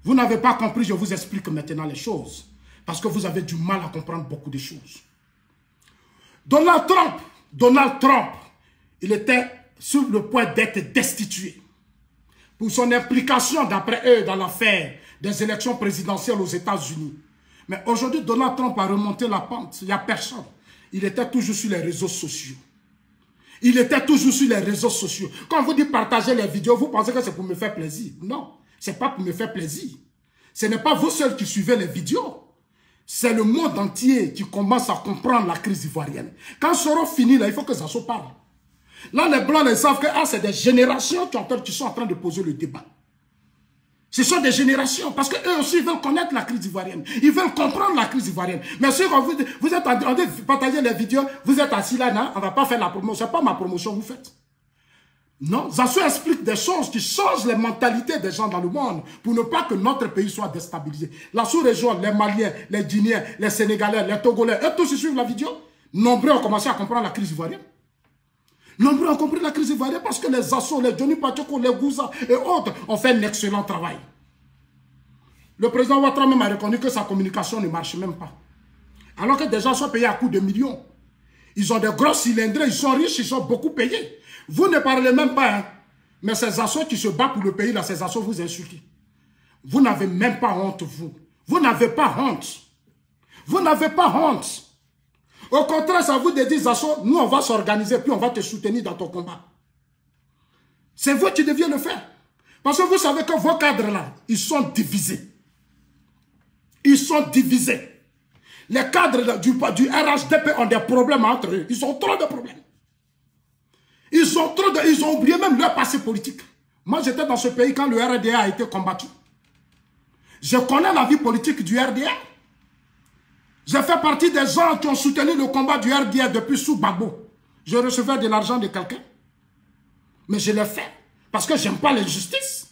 Vous n'avez pas compris, je vous explique maintenant les choses. Parce que vous avez du mal à comprendre beaucoup de choses. Donald Trump, il était sur le point d'être destitué pour son implication, d'après eux, dans l'affaire des élections présidentielles aux États-Unis. Mais aujourd'hui, Donald Trump a remonté la pente. Il n'y a personne. Il était toujours sur les réseaux sociaux. Il était toujours sur les réseaux sociaux. Quand vous dites partager les vidéos, vous pensez que c'est pour me faire plaisir. Non, ce n'est pas pour me faire plaisir. Ce n'est pas vous seuls qui suivez les vidéos. C'est le monde entier qui commence à comprendre la crise ivoirienne. Quand Soro finit, là, il faut que Zasso parle. Là, les Blancs, ils savent que c'est des générations qui sont en train de poser le débat. Ce sont des générations, parce qu'eux aussi, ils veulent connaître la crise ivoirienne. Ils veulent comprendre la crise ivoirienne. Mais si vous êtes en train de partager les vidéos, vous êtes assis là, non, on ne va pas faire la promotion. Ce n'est pas ma promotion que vous faites. Non, Zasso explique des choses qui changent les mentalités des gens dans le monde pour ne pas que notre pays soit déstabilisé. La sous-région, les Maliens, les Guinéens, les Sénégalais, les Togolais, eux tous ils suivent la vidéo. Nombreux ont commencé à comprendre la crise ivoirienne. Nombreux ont compris la crise ivoirienne parce que les Zasso, les Johnny Pachoko, les Gouza et autres ont fait un excellent travail. Le président Ouattara même a reconnu que sa communication ne marche même pas. Alors que des gens sont payés à coups de millions. Ils ont des gros cylindres, ils sont riches, ils sont beaucoup payés. Vous ne parlez même pas, hein. Mais ces assos qui se battent pour le pays, là, ces assos vous insultent. Vous n'avez même pas honte, vous. Vous n'avez pas honte. Vous n'avez pas honte. Au contraire, ça vous dit, assos, nous, on va s'organiser, puis on va te soutenir dans ton combat. C'est vous qui deviez le faire. Parce que vous savez que vos cadres, là, ils sont divisés. Ils sont divisés. Les cadres du RHDP ont des problèmes entre eux. Ils ont trop de problèmes. Ils ont oublié même leur passé politique. Moi, j'étais dans ce pays quand le RDA a été combattu. Je connais la vie politique du RDA. J'ai fait partie des gens qui ont soutenu le combat du RDA depuis sous Gbagbo. Je recevais de l'argent de quelqu'un. Mais je l'ai fait. Parce que je n'aime pas l'injustice.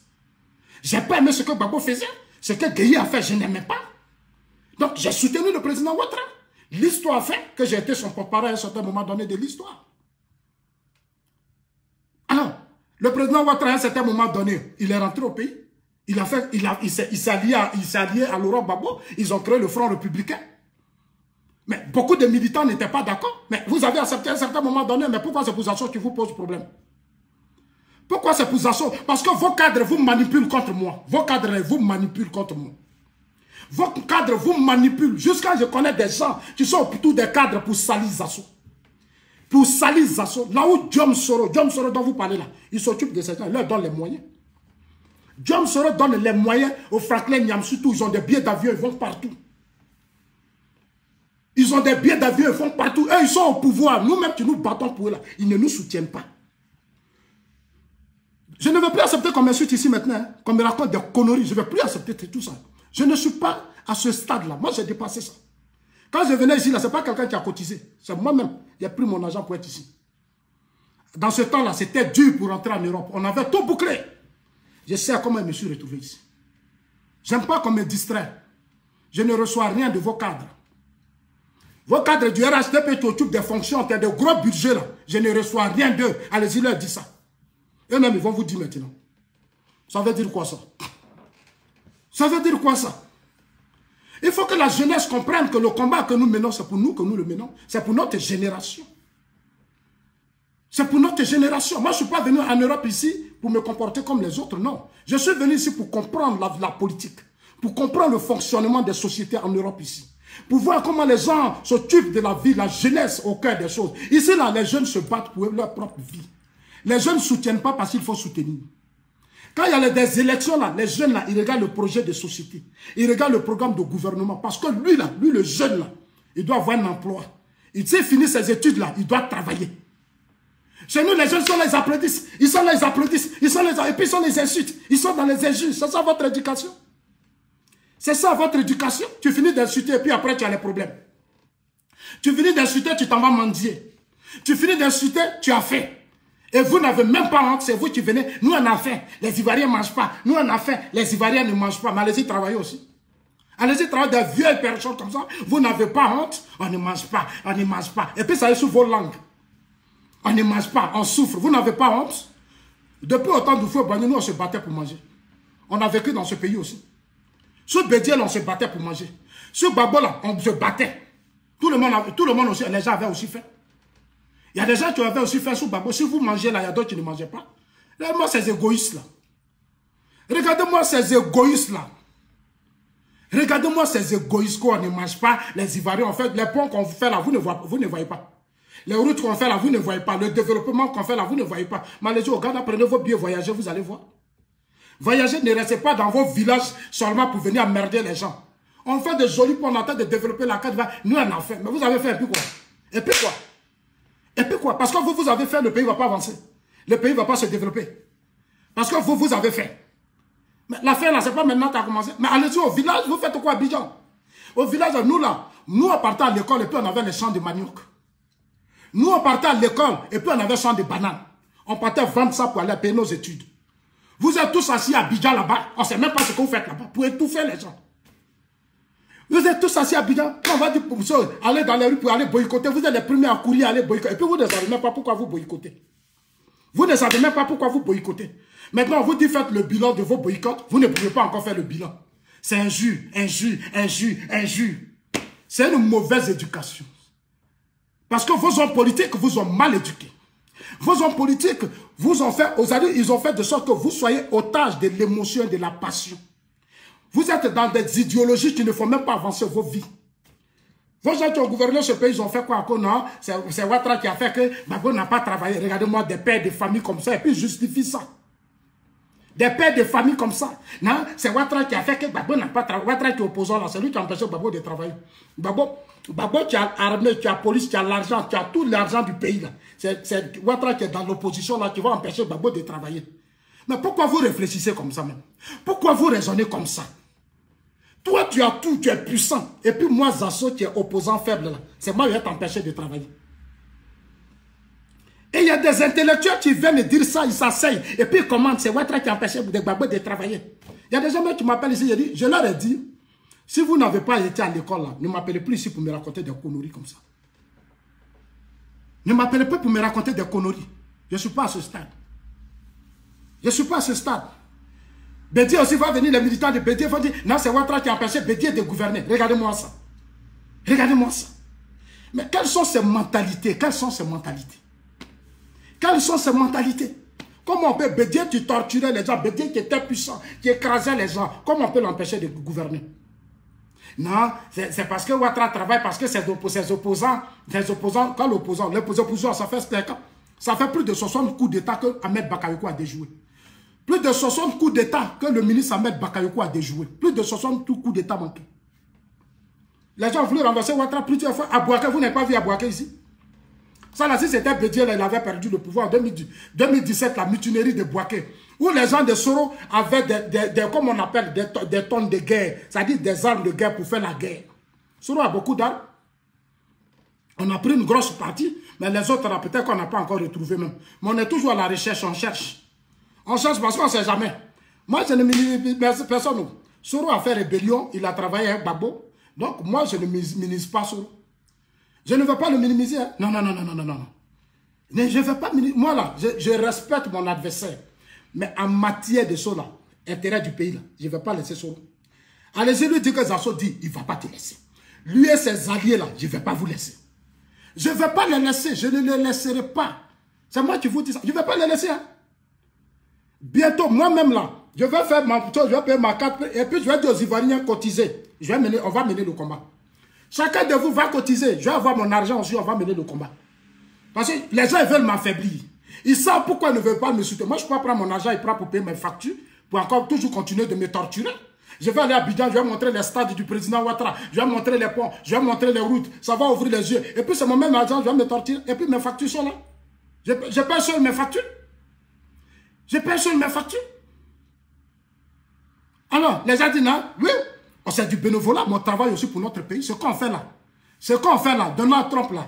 Je n'ai pas aimé ce que Gbagbo faisait. Ce que Gueye a fait, je n'aimais pas. Donc, j'ai soutenu le président Ouattara. L'histoire fait que j'ai été son porte-parole à un certain moment donné de l'histoire. Alors, le président Ouattara, à un certain moment donné, il est rentré au pays. Il s'est allié à Laurent Gbagbo. Ils ont créé le Front républicain. Mais beaucoup de militants n'étaient pas d'accord. Mais vous avez accepté à un certain moment donné. Mais pourquoi c'est pour Zasso qui vous pose problème? Pourquoi c'est pour Zasso? Parce que vos cadres vous manipulent contre moi. Vos cadres vous manipulent contre moi. Vos cadres vous manipulent. Jusqu'à je connais des gens qui sont autour des cadres pour salir Zasso. Pour salir Zasso. Là où Diom Soro dont vous parlez là, il s'occupe de ces gens, il leur donne les moyens. Diom Soro donne les moyens aux Franklin Nyamsutu. Ils ont des billets d'avion, ils vont partout. Ils ont des billets d'avion, ils vont partout. Eux, ils sont au pouvoir. Nous-mêmes qui nous battons pour eux là, ils ne nous soutiennent pas. Je ne veux plus accepter qu'on m'insulte ici maintenant, hein, qu'on me raconte des conneries. Je ne veux plus accepter tout ça. Je ne suis pas à ce stade-là. Moi, j'ai dépassé ça. Quand je venais ici, là, ce n'est pas quelqu'un qui a cotisé. C'est moi-même qui ai pris mon argent pour être ici. Dans ce temps-là, c'était dur pour entrer en Europe. On avait tout bouclé. Je sais comment je me suis retrouvé ici. J'aime pas qu'on me distrait. Je ne reçois rien de vos cadres. Vos cadres du RHDP qui occupent des fonctions, qui ont de gros budgets là. Je ne reçois rien d'eux. Allez-y, leur dis ça. Eux-mêmes, ils vont vous dire maintenant. Ça veut dire quoi ça? Ça veut dire quoi ça? Il faut que la jeunesse comprenne que le combat que nous menons, c'est pour nous que nous le menons. C'est pour notre génération. C'est pour notre génération. Moi, je ne suis pas venu en Europe ici pour me comporter comme les autres, non. Je suis venu ici pour comprendre la politique, pour comprendre le fonctionnement des sociétés en Europe ici, pour voir comment les gens s'occupent de la vie, la jeunesse au cœur des choses. Ici, là, les jeunes se battent pour leur propre vie. Les jeunes ne soutiennent pas parce qu'il faut soutenir. Quand il y a des élections, là, les jeunes, là, ils regardent le projet de société. Ils regardent le programme de gouvernement. Parce que lui, là, lui, le jeune, là, il doit avoir un emploi. Il sait finir ses études, là, il doit travailler. Chez nous, les jeunes sont là, ils applaudissent. Ils sont là, ils applaudissent. Ils sont là, et puis ils sont les insultes. Ils sont dans les injures. C'est ça votre éducation? C'est ça votre éducation? Tu finis d'insulter et puis après, tu as les problèmes. Tu finis d'insulter, tu t'en vas mendier. Tu finis d'insulter, tu as faim. Et vous n'avez même pas honte, c'est vous qui venez. Nous, on a faim. Les Ivoiriens ne mangent pas. Nous, on a faim. Les Ivoiriens ne mangent pas. Mais allez-y travailler aussi. Allez-y travailler des vieilles personnes comme ça. Vous n'avez pas honte. On ne mange pas. On ne mange pas. Et puis ça est sous vos langues. On ne mange pas, on souffre. Vous n'avez pas honte? Depuis autant de fois, nous, on se battait pour manger. On a vécu dans ce pays aussi. Sur Bédiel, on se battait pour manger. Sur Babola, on se battait. Tout le monde aussi, les gens avaient aussi fait. Il y a des gens qui avaient aussi fait sous Babo. Si vous mangez là, il y a d'autres qui ne mangeaient pas. Regardez-moi ces égoïstes là. Regardez-moi ces égoïstes là. Regardez-moi ces égoïstes qu'on ne mange pas. Les Ivoiriens, en fait, les ponts qu'on fait là, vous ne voyez pas. Les routes qu'on fait là, vous ne voyez pas. Le développement qu'on fait là, vous ne voyez pas. Mais les gens, regardez, prenez vos billets, voyagez, vous allez voir. Voyagez, ne restez pas dans vos villages seulement pour venir emmerder les gens. On fait de jolis ponts, on entend de développer la carte. Nous, on a fait. Mais vous avez fait et puis quoi? Et puis quoi? Et puis quoi? Parce que vous avez fait, le pays ne va pas avancer. Le pays ne va pas se développer. Parce que vous avez fait. Mais l'affaire là, ce n'est pas maintenant que tu as commencé. Mais allez-y au village, vous faites quoi à Abidjan? Au village, nous là, nous on partait à l'école et puis on avait les champs de manioc. Nous, on partait à l'école et puis on avait 100 de bananes. On partait vendre ça pour aller payer nos études. Vous êtes tous assis à Abidjan là-bas. On ne sait même pas ce que vous faites là-bas pour étouffer les gens. Vous êtes tous assis à Abidjan. Quand on va dire pour vous aller dans les rues pour aller boycotter, vous êtes les premiers à courir, à aller boycotter. Et puis vous ne savez même pas pourquoi vous boycottez. Vous ne savez même pas pourquoi vous boycottez. Maintenant, on vous dit faites le bilan de vos boycotts. Vous ne pouvez pas encore faire le bilan. C'est injure, injure, injure, injure. C'est une mauvaise éducation. Parce que vos hommes politiques vous ont mal éduqués. Vos hommes politiques vous ont fait, ils ont fait de sorte que vous soyez otage de l'émotion et de la passion. Vous êtes dans des idéologies qui ne font même pas avancer vos vies. Vos gens qui ont gouverné ce pays, ils ont fait quoi encore? Non, c'est Ouattara qui a fait que Babo n'a pas travaillé. Regardez-moi des pères de famille comme ça et puis justifie ça. Des pères de famille comme ça. Non, c'est Ouattara qui a fait que Babo n'a pas travaillé. Ouattara qui est opposant là, c'est lui qui a empêché Babo de travailler. Babo, tu as l'armée, tu as la police, tu as l'argent, tu as tout l'argent du pays là. C'est Ouattara qui est dans l'opposition là, qui va empêcher Babo de travailler. Mais pourquoi vous réfléchissez comme ça même? Pourquoi vous raisonnez comme ça? Toi, tu as tout, tu es puissant. Et puis moi, Zasso, qui est opposant faible là, c'est moi qui vais t'empêcher de travailler. Et il y a des intellectuels qui viennent me dire ça, ils s'asseyent. Et puis ils commandent, c'est Ouattara qui a empêché Babo de travailler. Il y a des gens qui m'appellent ici, je leur ai dit, si vous n'avez pas été à l'école là, ne m'appelez plus ici pour me raconter des conneries comme ça. Ne m'appelez pas pour me raconter des conneries. Je ne suis pas à ce stade. Je ne suis pas à ce stade. Bédier aussi va venir, les militants de Bédier vont dire, non, c'est Ouattara qui a empêché Bédier de gouverner. Regardez-moi ça. Regardez-moi ça. Mais quelles sont ces mentalités? Quelles sont ces mentalités? Quelles sont ces mentalités? Comment on peut Bédier qui torturait les gens, Bédier qui était puissant, qui écrasait les gens, comment on peut l'empêcher de gouverner? Non, c'est parce que Ouattara travaille, parce que ses opposants, quand l'opposition, ça fait plus de 60 coups d'État que Ahmed Bakayoko a déjoué. Plus de 60 coups d'État que le ministre Ahmed Bakayoko a déjoué. Plus de 60 coups d'État manqués. Les gens ont voulu renverser Ouattara plusieurs fois. À Bouaké, vous n'avez pas vu à Bouaké ici? Ça là, si c'était Bédier, il avait perdu le pouvoir en 2017, la mutinerie de Bouaké. Où les gens de Soro avaient comme on appelle, des tonnes de guerre. C'est-à-dire des armes de guerre pour faire la guerre. Soro a beaucoup d'armes. On a pris une grosse partie, Mais les autres, là, peut-être qu'on n'a pas encore retrouvé même. Mais on est toujours à la recherche, on cherche. On cherche parce qu'on ne sait jamais. Moi, je ne minimise personne. Soro a fait rébellion, il a travaillé avec Babo. Donc, moi, je ne minimise pas Soro. Je ne veux pas le minimiser. Hein. Non, non, non, non, non, non, non. Mais je ne veux pas minimiser. Moi, là, je respecte mon adversaire. Mais en matière de Soro, intérêt du pays, là, je ne vais pas laisser Soro. Allez-y lui dire que Zasso dit, il ne va pas te laisser. Lui et ses alliés, là, je ne vais pas vous laisser. Je ne vais pas les laisser, je ne les laisserai pas. C'est moi qui vous dis ça. Je ne vais pas les laisser. Hein. Bientôt, moi-même, là, je vais faire ma chose, je vais payer ma carte, et puis je vais dire aux Ivoiriens cotiser. On va mener le combat. Chacun de vous va cotiser. Je vais avoir mon argent aussi, on va mener le combat. Parce que les gens, ils veulent m'affaiblir. Ils savent pourquoi ils ne veulent pas me soutenir. Moi, je ne peux pas prendre mon argent et prendre pour payer mes factures, pour encore toujours continuer de me torturer. Je vais aller à Abidjan, je vais montrer les stades du président Ouattara, je vais montrer les ponts, je vais montrer les routes, ça va ouvrir les yeux. Et puis c'est mon même argent, je vais me torturer. Et puis mes factures sont là. Je paye sur mes factures. Je paye sur mes factures. Alors, les gens disent, non, oui, c'est du bénévolat, mais on travaille aussi pour notre pays. Ce qu'on fait là, Donald Trump là,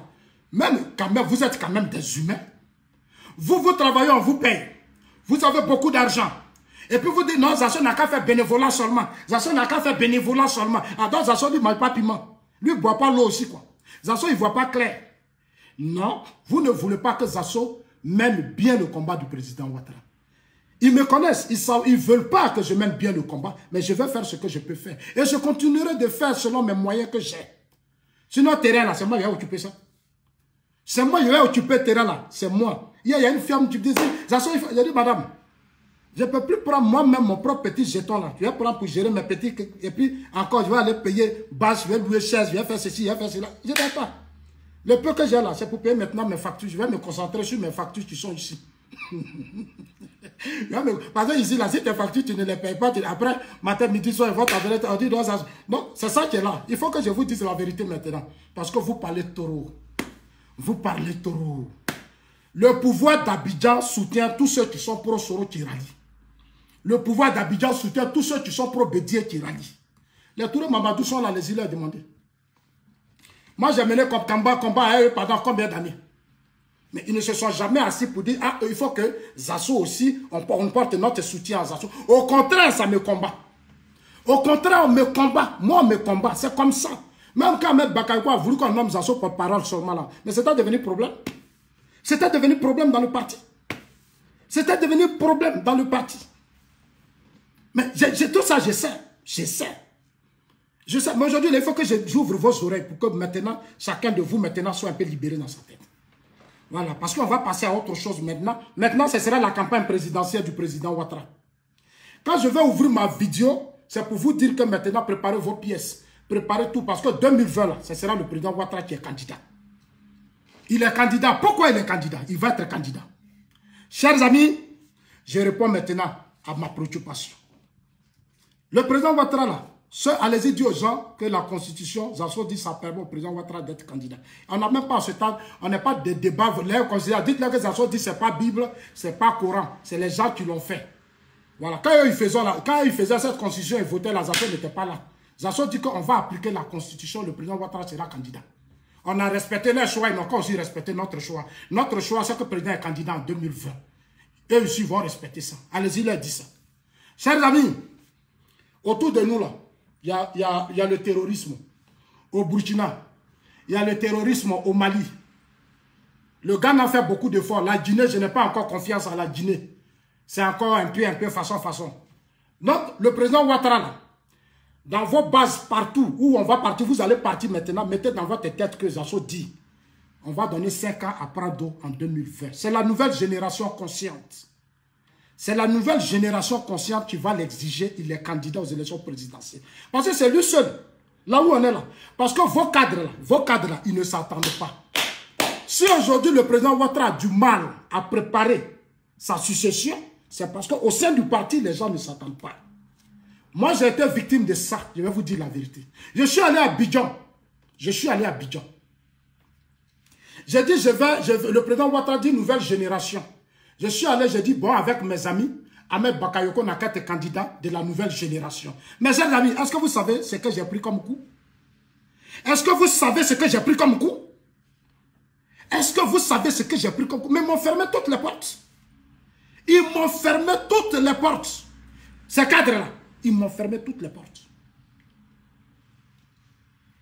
même quand même, vous êtes quand même des humains. Vous travaillez, on vous paye. Vous avez beaucoup d'argent. Et puis vous dites, non, Zasso n'a qu'à faire bénévolat seulement. Zasso n'a qu'à faire bénévolat seulement. Alors Zasso ne mange pas piment. Lui, il ne boit pas l'eau aussi, quoi. Zasso, il ne voit pas clair. Non, vous ne voulez pas que Zasso mène bien le combat du président Ouattara. Ils me connaissent, ils ne veulent pas que je mène bien le combat, mais je vais faire ce que je peux faire. Et je continuerai de faire selon mes moyens que j'ai. Sinon, le terrain là, c'est moi qui vais occuper ça. C'est moi qui vais occuper le terrain là, c'est moi. Il y a une femme qui me disait, Zasso, il a dit, madame, je ne peux plus prendre moi-même mon propre petit jeton là. Je vais prendre pour gérer mes petits. Et puis encore, je vais aller payer base, je vais louer chaise, je vais faire ceci, je vais faire cela. Je ne vais pas. Le peu que j'ai là, c'est pour payer maintenant mes factures. Je vais me concentrer sur mes factures qui sont ici. Parce que ici, là, si tes factures, tu ne les payes pas, après, matin, midi, soir, ils vont t'avéler. Non, c'est ça qui est là. Il faut que je vous dise la vérité maintenant. Parce que vous parlez trop. Vous parlez trop. Le pouvoir d'Abidjan soutient tous ceux qui sont pro-Soro qui rallient. Le pouvoir d'Abidjan soutient tous ceux qui sont pro-Bédier qui rallient. Les Touré Mamadou sont là, les îles à demander. Moi, j'ai mené comme combat à eux pendant combien d'années? Mais ils ne se sont jamais assis pour dire, ah, il faut que Zasso aussi, on porte notre soutien à Zasso. Au contraire, ça me combat. Au contraire, on me combat. Moi, on me combat. C'est comme ça. Même quand Ahmed Bakayoko a voulu qu'on nomme Zasso porte-parole seulement là. Mais c'était devenu problème. C'était devenu problème dans le parti. C'était devenu problème dans le parti. Mais tout ça, je sais. Je sais. Je sais. Mais aujourd'hui, il faut que j'ouvre vos oreilles pour que maintenant, chacun de vous maintenant soit un peu libéré dans sa tête. Voilà. Parce qu'on va passer à autre chose maintenant. Maintenant, ce sera la campagne présidentielle du président Ouattara. Quand je vais ouvrir ma vidéo, c'est pour vous dire que maintenant, préparez vos pièces. Préparez tout. Parce que 2020, là, ce sera le président Ouattara qui est candidat. Il est candidat. Pourquoi il est candidat? Il va être candidat. Chers amis, je réponds maintenant à ma préoccupation. Le président Ouattara, là, allez-y dire aux gens que la Constitution, Zasso dit, ça permet au président Ouattara d'être candidat. On n'a même pas à ce temps, on n'est pas de débat. Dites-leur que Zasso dit, ce n'est pas Bible, ce n'est pas Coran. C'est les gens qui l'ont fait. Voilà. Quand ils faisaient cette Constitution et votaient, la Zasso n'était pas là. Zasso dit qu'on va appliquer la Constitution, le président Ouattara sera candidat. On a respecté leur choix, ils n'ont pas aussi respecté notre choix. Notre choix, c'est que le président est candidat en 2020. Eux aussi vont respecter ça. Allez-y, leur dit ça. Chers amis, autour de nous, là, il y a le terrorisme au Burkina. Il y a le terrorisme au Mali. Le Ghana a fait beaucoup d'efforts. La Guinée, je n'ai pas encore confiance à la Guinée. C'est encore un peu façon. Donc, le président Ouattara, là, dans vos bases partout où on va partir, vous allez partir maintenant, mettez dans votre tête que Zasso dit, on va donner 5 ans à Prado en 2020. C'est la nouvelle génération consciente. C'est la nouvelle génération consciente qui va l'exiger, il est candidat aux élections présidentielles. Parce que c'est lui seul, là où on est là. Parce que vos cadres là, ils ne s'attendent pas. Si aujourd'hui le président Ouattara a du mal à préparer sa succession, c'est parce qu'au sein du parti, les gens ne s'attendent pas. Moi, j'ai été victime de ça, je vais vous dire la vérité. Je suis allé à Abidjan. J'ai dit, le président Ouattara dit nouvelle génération. Je suis allé, j'ai dit, bon, avec mes amis, Ahmed Bakayoko n'a qu'à être candidat de la nouvelle génération. Mes chers amis, est-ce que vous savez ce que j'ai pris comme coup? Est-ce que vous savez ce que j'ai pris comme coup? Est-ce que vous savez ce que j'ai pris comme... Mais ils m'ont fermé toutes les portes. Ils m'ont fermé toutes les portes. Ces cadres-là, ils m'ont fermé toutes les portes.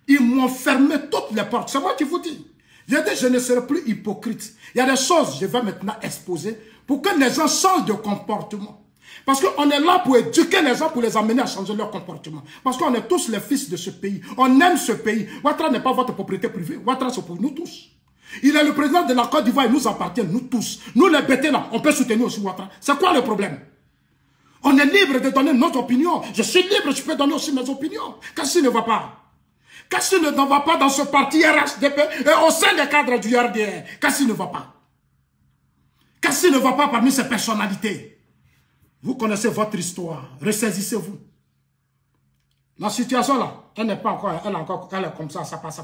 Ils m'ont fermé toutes les portes. C'est moi qui vous dis. Je dis, je ne serai plus hypocrite. Il y a des choses que je vais maintenant exposer pour que les gens changent de comportement. Parce qu'on est là pour éduquer les gens, pour les amener à changer leur comportement. Parce qu'on est tous les fils de ce pays. On aime ce pays. Ouattara n'est pas votre propriété privée. Ouattara, c'est pour nous tous. Il est le président de la Côte d'Ivoire. Il nous appartient, nous tous. Nous, les bêtés là, on peut soutenir aussi Ouattara. C'est quoi le problème? On est libre de donner notre opinion. Je suis libre, je peux donner aussi mes opinions. Qu'est-ce qui ne va pas? Qu'est-ce qui ne va pas dans ce parti RHDP et au sein des cadres du RDR? Qu'est-ce qui ne va pas? Qu'est-ce qui ne va pas parmi ces personnalités? Vous connaissez votre histoire. Ressaisissez-vous. La situation là, elle n'est pas encore, elle est comme ça, ça passe.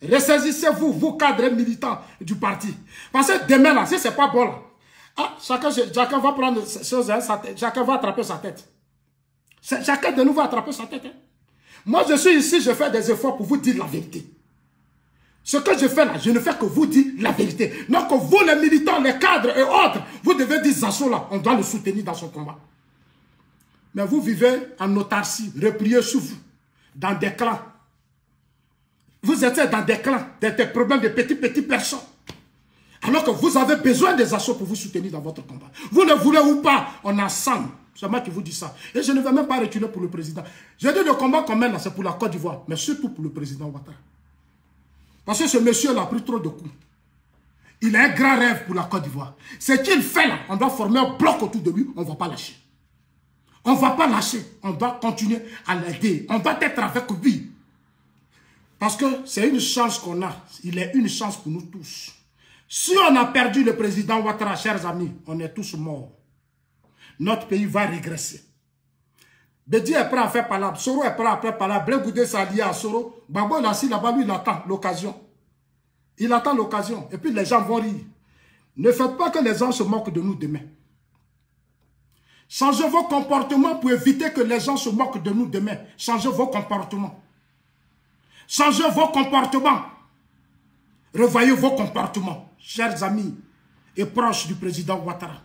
Ressaisissez-vous, vous cadres militants du parti. Parce que demain là, si c'est pas bon là, chacun va prendre chose, chacun va attraper sa tête. Chacun de nous va attraper sa tête. Hein. Moi je suis ici, je fais des efforts pour vous dire la vérité. Ce que je fais là, je ne fais que vous dire la vérité. Donc vous les militants, les cadres et autres, vous devez dire Zasso là, on doit le soutenir dans son combat. Mais vous vivez en autarcie, repliés sur vous, dans des clans. Vous êtes dans des clans, des problèmes de petites personnes. Alors que vous avez besoin des Zasso pour vous soutenir dans votre combat. Vous le voulez ou pas, on est ensemble. C'est moi qui vous dis ça. Et je ne vais même pas reculer pour le président. Je dis le combat qu'on mène là, c'est pour la Côte d'Ivoire, mais surtout pour le président Ouattara. Parce que ce monsieur-là a pris trop de coups. Il a un grand rêve pour la Côte d'Ivoire. Ce qu'il fait là, on doit former un bloc autour de lui, on ne va pas lâcher. On ne va pas lâcher, on doit continuer à l'aider. On doit être avec lui. Parce que c'est une chance qu'on a. Il est une chance pour nous tous. Si on a perdu le président Ouattara, chers amis, on est tous morts. Notre pays va régresser. Bédi est prêt à faire palabre. Soro est prêt à faire palabre. Blé Goudé s'est allié à Soro. Gbagbo est assis là-bas, lui, il attend l'occasion. Il attend l'occasion. Et puis les gens vont rire. Ne faites pas que les gens se moquent de nous demain. Changez vos comportements pour éviter que les gens se moquent de nous demain. Changez vos comportements. Changez vos comportements. Revoyez vos comportements, chers amis et proches du président Ouattara.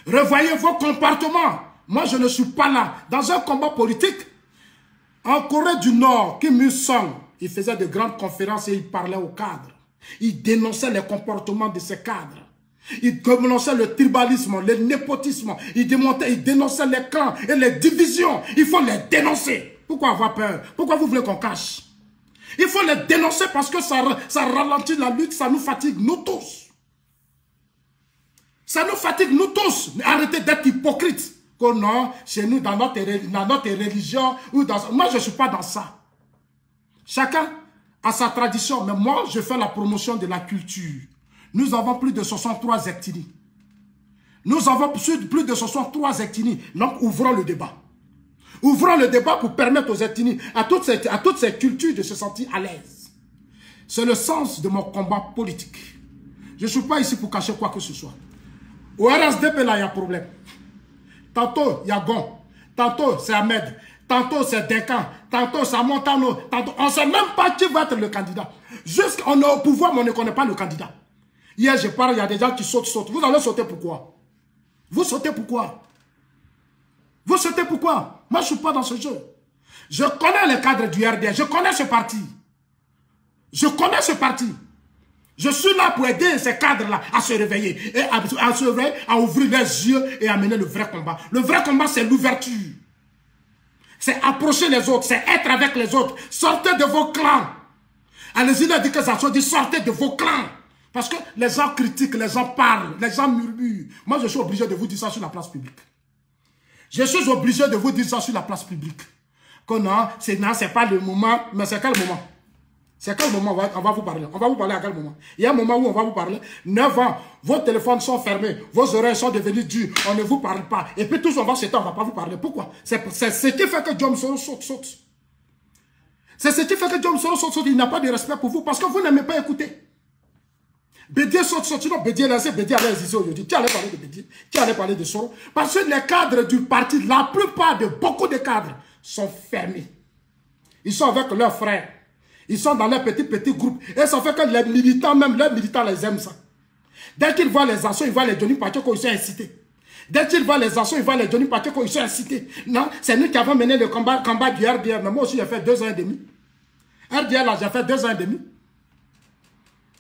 Revoyez vos comportements. Moi, je ne suis pas là. Dans un combat politique, en Corée du Nord, Kim Il-sung, il faisait de grandes conférences et il parlait aux cadres. Il dénonçait les comportements de ces cadres. Il dénonçait le tribalisme, le népotisme. Il dénonçait les clans et les divisions. Il faut les dénoncer. Pourquoi avoir peur? Pourquoi vous voulez qu'on cache? Il faut les dénoncer parce que ça ralentit la lutte, ça nous fatigue, nous tous. Ça nous fatigue, nous tous. Arrêtez d'être hypocrites. Que non, chez nous, dans notre religion, ou dans... Moi, je ne suis pas dans ça. Chacun a sa tradition, mais moi, je fais la promotion de la culture. Nous avons plus de 63 ethnies. Nous avons plus de 63 ethnies. Donc, ouvrons le débat. Ouvrons le débat pour permettre aux ethnies, à toutes ces cultures de se sentir à l'aise. C'est le sens de mon combat politique. Je ne suis pas ici pour cacher quoi que ce soit. Au RSDP, là, il y a problème. Tantôt, il y a Gon. Tantôt, c'est Ahmed. Tantôt, c'est Dekan. Tantôt, c'est Montano. Tantôt, on ne sait même pas qui va être le candidat. Jusqu'on est au pouvoir, mais on ne connaît pas le candidat. Hier, je parle, il y a des gens qui sautent. Vous allez sauter pourquoi? Vous sautez pourquoi? Vous sautez pourquoi? Moi, je ne suis pas dans ce jeu. Je connais les cadres du RDR. Je connais ce parti. Je connais ce parti. Je suis là pour aider ces cadres-là à se réveiller. Et à se réveiller, à ouvrir les yeux et à mener le vrai combat. Le vrai combat, c'est l'ouverture. C'est approcher les autres. C'est être avec les autres. Sortez de vos clans. Allez-y, là, dit que ça soit dit, sortez de vos clans. Parce que les gens critiquent, les gens parlent, les gens murmurent. Moi, je suis obligé de vous dire ça sur la place publique. Je suis obligé de vous dire ça sur la place publique. Que non, c'est pas le moment. Mais c'est quel moment? C'est quel moment on va vous parler? On va vous parler à quel moment? Il y a un moment où on va vous parler. 9 ans, vos téléphones sont fermés, vos oreilles sont devenues dures, on ne vous parle pas. Et puis tous on va se taire, on ne va pas vous parler. Pourquoi? C'est ce qui fait que John Soro saute. C'est ce qui fait que John Soro saute. Il n'a pas de respect pour vous parce que vous n'aimez pas écouter. Bédier saute, sinon Bédier laissé, Bédier allait hésiter aujourd'hui. Qui allait parler de Bédier? Qui allait parler de Soro? Parce que les cadres du parti, la plupart de beaucoup de cadres sont fermés. Ils sont avec leurs frères. Ils sont dans leurs petits groupes. Et ça fait que les militants, même leurs militants, les aiment ça. Dès qu'ils voient les assauts, ils voient les Johnny Pacheco, ils sont incités. Dès qu'ils voient les assauts, ils voient les Johnny Pacheco, ils sont incités. Non, c'est nous qui avons mené le combat du RDR. Mais moi aussi, j'ai fait 2 ans et demi. RDR, là, j'ai fait 2 ans et demi.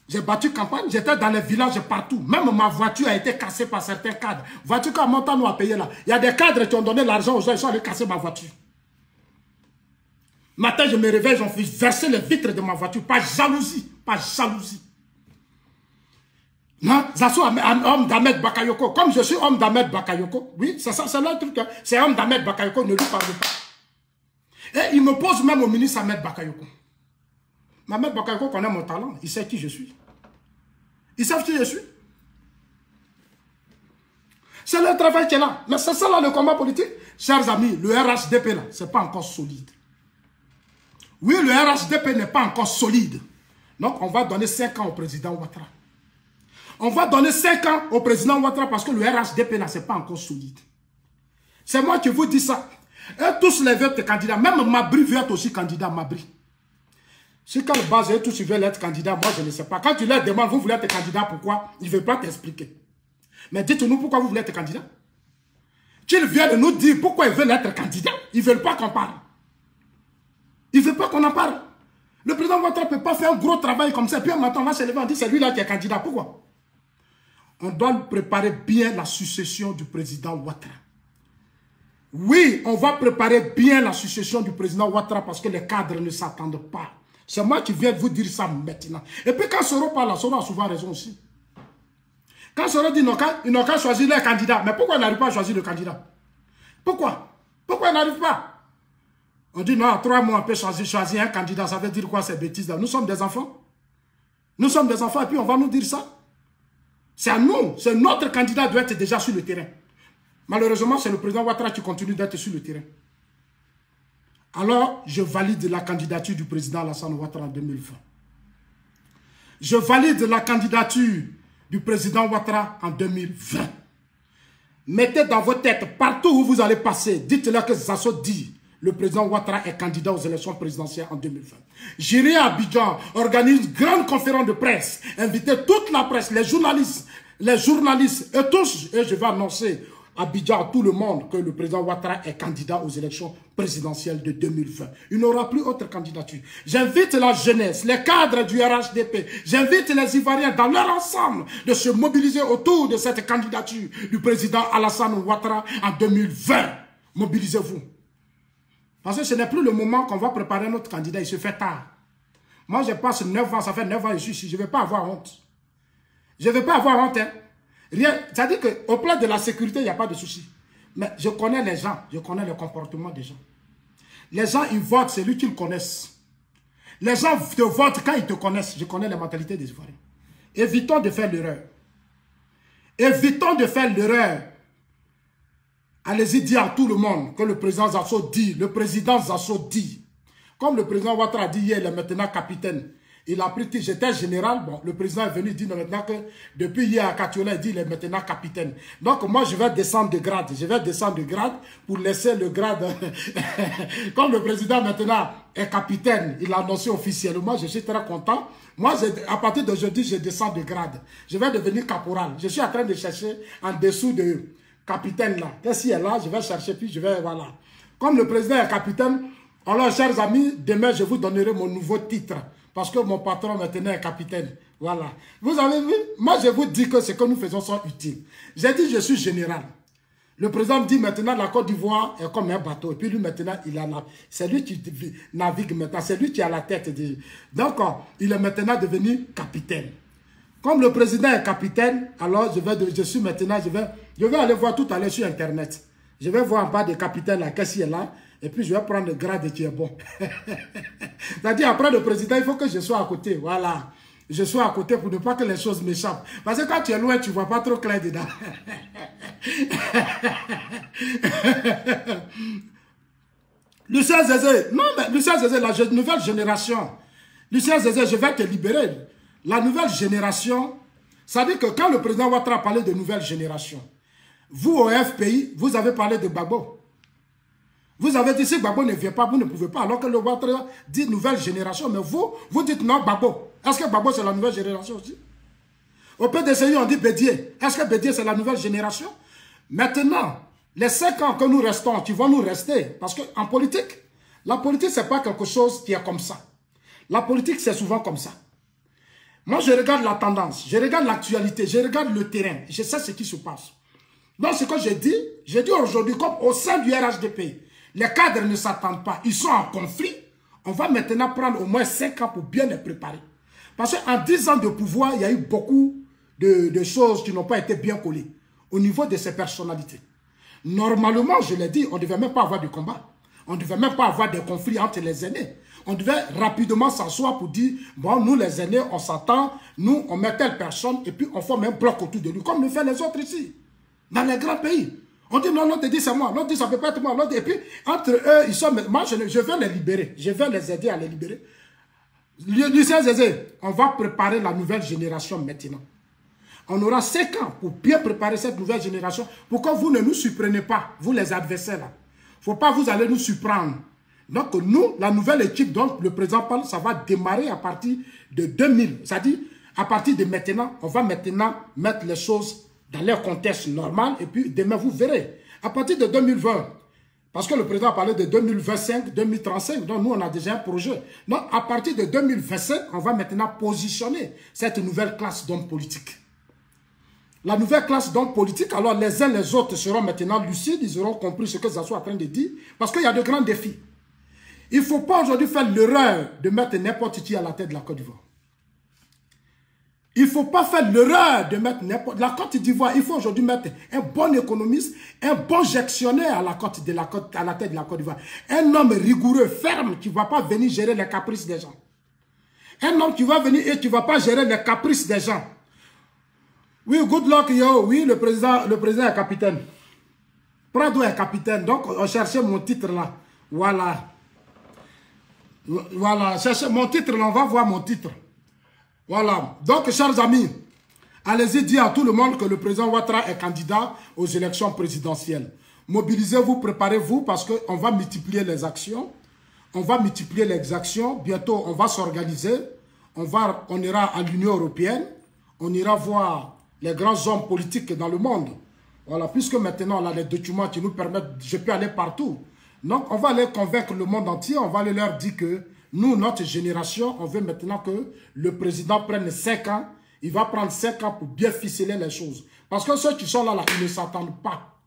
J'ai battu campagne, j'étais dans les villages partout. Même ma voiture a été cassée par certains cadres. Voiture qu'à Montant nous a payé là. Il y a des cadres qui ont donné l'argent aux gens, ils sont allés casser ma voiture. Matin, je me réveille, j'en fais verser les vitres de ma voiture. Pas jalousie, pas jalousie. Non, Zasso, homme d'Ahmed Bakayoko. Comme je suis homme d'Ahmed Bakayoko, oui, c'est ça, c'est le truc. Hein. C'est homme d'Ahmed Bakayoko, ne lui parle pas. Et il me pose même au ministre Ahmed Bakayoko. Ahmed Bakayoko connaît mon talent, il sait qui je suis. Ils savent qui je suis. C'est le travail qui est là. Mais c'est ça là le combat politique. Chers amis, le RHDP là, c'est pas encore solide. Oui, le RHDP n'est pas encore solide. Donc, on va donner 5 ans au président Ouattara. On va donner 5 ans au président Ouattara parce que le RHDP là, c'est pas encore solide. C'est moi qui vous dis ça. Et tous les autres candidats, même Mabri veut être aussi candidat, Mabri. Si quand le base, tous ils veulent être candidat, moi je ne sais pas. Quand tu leur demandes, vous voulez être candidat, pourquoi? Ils ne veulent pas t'expliquer. Mais dites-nous pourquoi vous voulez être candidat. Qu'ils viennent nous dire pourquoi ils veulent être candidat. Ils ne veulent pas qu'on parle. Ils ne veulent pas qu'on en parle. Le président Ouattara ne peut pas faire un gros travail comme ça. Puis maintenant, on va se lever, on dit c'est lui-là qui est candidat. Pourquoi? On doit préparer bien la succession du président Ouattara. Oui, on va préparer bien la succession du président Ouattara parce que les cadres ne s'attendent pas. C'est moi qui viens de vous dire ça maintenant. Et puis quand Soro parle, Soro a souvent raison aussi. Quand Soro dit ils n'ont qu'à choisir les candidats. Mais pourquoi ils n'arrivent pas à choisir le candidat? Pourquoi? Pourquoi ils n'arrivent pas? On dit non, 3 mois on peut choisir un candidat. Ça veut dire quoi ces bêtises-là? Nous sommes des enfants. Nous sommes des enfants et puis on va nous dire ça. C'est à nous. C'est notre candidat doit être déjà sur le terrain. Malheureusement, c'est le président Ouattara qui continue d'être sur le terrain. Alors, je valide la candidature du président Alassane Ouattara en 2020. Je valide la candidature du président Ouattara en 2020. Mettez dans vos têtes, partout où vous allez passer, dites-leur que Zasso dit, le président Ouattara est candidat aux élections présidentielles en 2020. J'irai à Abidjan, organise une grande conférence de presse, inviter toute la presse, les journalistes et tous, et je vais annoncer à Abidjan, à tout le monde, que le président Ouattara est candidat aux élections présidentielles de 2020. Il n'aura plus autre candidature. J'invite la jeunesse, les cadres du RHDP, j'invite les Ivoiriens dans leur ensemble de se mobiliser autour de cette candidature du président Alassane Ouattara en 2020. Mobilisez-vous. Parce que ce n'est plus le moment qu'on va préparer notre candidat, il se fait tard. Moi, je passe 9 ans, ça fait 9 ans que je suis ici, je ne vais pas avoir honte. Je ne vais pas avoir honte, hein. Rien, c'est-à-dire qu'au plan de la sécurité, il n'y a pas de souci. Mais je connais les gens, je connais le comportement des gens. Les gens, ils votent celui qu'ils connaissent. Les gens te votent quand ils te connaissent. Je connais la mentalité des Ivoiriens. Évitons de faire l'erreur. Évitons de faire l'erreur. Allez-y dire à tout le monde que le président Zasso dit, comme le président Ouattara a dit hier, il est maintenant capitaine. Il a pris que j'étais général. Bon, le président est venu dire maintenant que depuis hier à Katiola, il dit qu'il est maintenant capitaine. Donc moi, je vais descendre de grade. Je vais descendre de grade pour laisser le grade. Comme le président maintenant est capitaine, il l'a annoncé officiellement. Je suis très content. Moi, à partir d'aujourd'hui, je descends de grade. Je vais devenir caporal. Je suis en train de chercher en dessous de capitaine là. Qu'est-ce qu'il y a là? Je vais chercher puis je vais, voilà. Comme le président est capitaine, alors chers amis, demain, je vous donnerai mon nouveau titre. Parce que mon patron maintenant est capitaine. Voilà. Vous avez vu? Moi, je vous dis que ce que nous faisons sont utiles. J'ai dit, je suis général. Le président me dit maintenant, la Côte d'Ivoire est comme un bateau. Et puis lui, maintenant, c'est lui qui navigue maintenant. C'est lui qui a la tête. Donc, il est maintenant devenu capitaine. Comme le président est capitaine, alors je suis maintenant, je vais aller voir tout à l'heure sur Internet. Je vais voir en bas des capitaines là, qu'est-ce qu'il y a là. Et puis, je vais prendre le grade qui est bon. C'est-à-dire, après le président, il faut que je sois à côté. Voilà. Je sois à côté pour ne pas que les choses m'échappent. Parce que quand tu es loin, tu ne vois pas trop clair dedans. Lucien Zézé. Non, mais Lucien Zézé, la nouvelle génération. Lucien Zézé, je vais te libérer. La nouvelle génération, ça veut dire que quand le président Ouattara parlait de nouvelle génération, vous, au FPI, vous avez parlé de Gbagbo. Vous avez dit, si Gbagbo ne vient pas, vous ne pouvez pas. Alors que le Ouattara dit nouvelle génération. Mais vous dites non, Gbagbo. Est-ce que Gbagbo, c'est la nouvelle génération aussi? Au PDCI, on dit Bédié. Est-ce que Bédié, c'est la nouvelle génération? Maintenant, les 5 ans que nous restons, qui vont nous rester, parce qu'en politique, la politique, ce n'est pas quelque chose qui est comme ça. La politique, c'est souvent comme ça. Moi, je regarde la tendance, je regarde l'actualité, je regarde le terrain, je sais ce qui se passe. Donc, ce que j'ai dit aujourd'hui, comme au sein du RHDP, les cadres ne s'attendent pas, ils sont en conflit. On va maintenant prendre au moins 5 ans pour bien les préparer. Parce qu'en 10 ans de pouvoir, il y a eu beaucoup de choses qui n'ont pas été bien collées au niveau de ces personnalités. Normalement, je l'ai dit, on ne devait même pas avoir de combat. On ne devait même pas avoir de conflits entre les aînés. On devait rapidement s'asseoir pour dire, bon, nous les aînés, on s'attend, nous, on met telle personne et puis on forme un bloc autour de lui, comme le font les autres ici, dans les grands pays. On dit non, l'autre dit c'est moi, l'autre dit ça peut pas être moi, l'autre, et puis entre eux, ils sont, moi je vais les libérer, je vais les aider à les libérer. Lucien Zézé, on va préparer la nouvelle génération maintenant. On aura 5 ans pour bien préparer cette nouvelle génération, pour que vous ne nous surprenez pas, vous les adversaires là. Il ne faut pas vous allez nous surprendre. Donc nous, la nouvelle équipe dont le président parle, ça va démarrer à partir de 2000. C'est-à-dire, à partir de maintenant, on va maintenant mettre les choses dans leur contexte normal, et puis demain, vous verrez. À partir de 2020, parce que le président parlait de 2025, 2035, donc nous, on a déjà un projet. Donc, à partir de 2025, on va maintenant positionner cette nouvelle classe d'hommes politiques. La nouvelle classe d'hommes politiques, alors les uns les autres seront maintenant lucides, ils auront compris ce que Zasso est en train de dire, parce qu'il y a de grands défis. Il ne faut pas aujourd'hui faire l'erreur de mettre n'importe qui à la tête de la Côte d'Ivoire. Il ne faut pas faire l'erreur de mettre n'importe... La Côte d'Ivoire, il faut aujourd'hui mettre un bon économiste, un bon gestionnaire à la tête de la Côte d'Ivoire. Un homme rigoureux, ferme, qui ne va pas venir gérer les caprices des gens. Un homme qui va venir et qui ne va pas gérer les caprices des gens. Oui, good luck, yo. Oui, le président est capitaine. Prado est capitaine. Donc, on cherchait mon titre là. Voilà. Voilà. Cherchez mon titre là. On va voir mon titre. Voilà. Donc, chers amis, allez-y dire à tout le monde que le président Ouattara est candidat aux élections présidentielles. Mobilisez-vous, préparez-vous parce qu'on va multiplier les actions. On va multiplier les actions. Bientôt, on va s'organiser. On ira à l'Union européenne. On ira voir les grands hommes politiques dans le monde. Voilà, puisque maintenant, on a les documents qui nous permettent, je peux aller partout. Donc, on va aller convaincre le monde entier, on va aller leur dire que nous, notre génération, on veut maintenant que le président prenne 5 ans. Il va prendre 5 ans pour bien ficeler les choses. Parce que ceux qui sont là, ils ne s'attendent pas.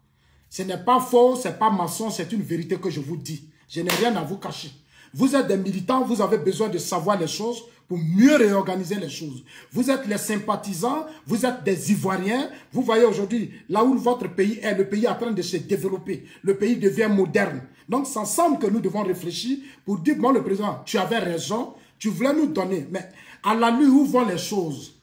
Ce n'est pas faux, ce n'est pas maçon, c'est une vérité que je vous dis. Je n'ai rien à vous cacher. Vous êtes des militants, vous avez besoin de savoir les choses pour mieux réorganiser les choses. Vous êtes les sympathisants, vous êtes des Ivoiriens. Vous voyez aujourd'hui, là où votre pays est, le pays est en train de se développer. Le pays devient moderne. Donc, c'est ensemble que nous devons réfléchir pour dire, bon, le président, tu avais raison, tu voulais nous donner. Mais à la lutte où vont les choses,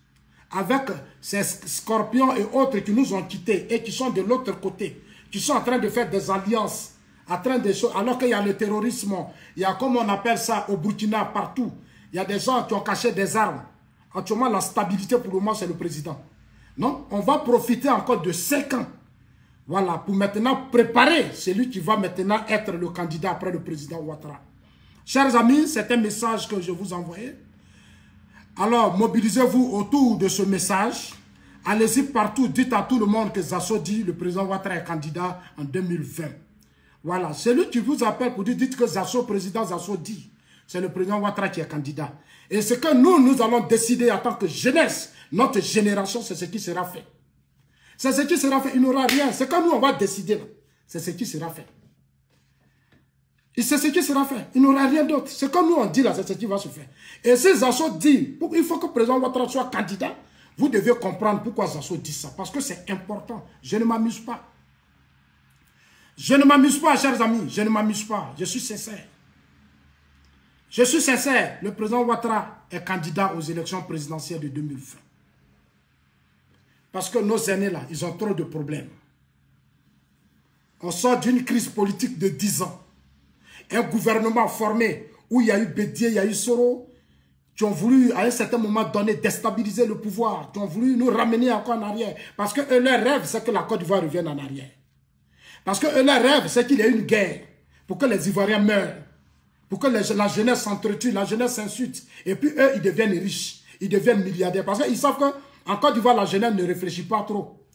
avec ces scorpions et autres qui nous ont quittés et qui sont de l'autre côté, qui sont en train de faire des alliances, alors qu'il y a le terrorisme, il y a, comme on appelle ça, au Burkina, partout. Il y a des gens qui ont caché des armes. Actuellement, la stabilité pour le moment, c'est le président. Non, on va profiter encore de 5 ans. Voilà, pour maintenant préparer celui qui va maintenant être le candidat après le président Ouattara. Chers amis, c'est un message que je vous envoyais. Alors, mobilisez-vous autour de ce message. Allez-y partout, dites à tout le monde que Zasso dit, le président Ouattara est candidat en 2020. Voilà, celui qui vous appelle pour dire, dites que Zasso, président Zasso dit. C'est le président Ouattara qui est candidat. Et ce que nous allons décider en tant que jeunesse, notre génération, c'est ce qui sera fait. C'est ce qui sera fait. Il n'y aura rien. C'est quand nous, on va décider. C'est ce qui sera fait. Et c'est ce qui sera fait. Il n'y aura rien d'autre. C'est comme nous, on dit là, c'est ce qui va se faire. Et si Zasso dit, il faut que le président Ouattara soit candidat, vous devez comprendre pourquoi Zasso dit ça. Parce que c'est important. Je ne m'amuse pas. Je ne m'amuse pas, chers amis. Je ne m'amuse pas. Je suis sincère. Je suis sincère, le président Ouattara est candidat aux élections présidentielles de 2020. Parce que nos aînés là, ils ont trop de problèmes. On sort d'une crise politique de 10 ans. Un gouvernement formé où il y a eu Bédié, il y a eu Soro, qui ont voulu à un certain moment donné déstabiliser le pouvoir, qui ont voulu nous ramener encore en arrière. Parce que leur rêve, c'est que la Côte d'Ivoire revienne en arrière. Parce que leur rêve, c'est qu'il y ait une guerre. pour que les Ivoiriens meurent, pour que la jeunesse s'entretue, la jeunesse s'insulte. Et puis eux, ils deviennent riches, ils deviennent milliardaires. Parce qu'ils savent qu'en Côte d'Ivoire, la jeunesse ne réfléchit pas trop.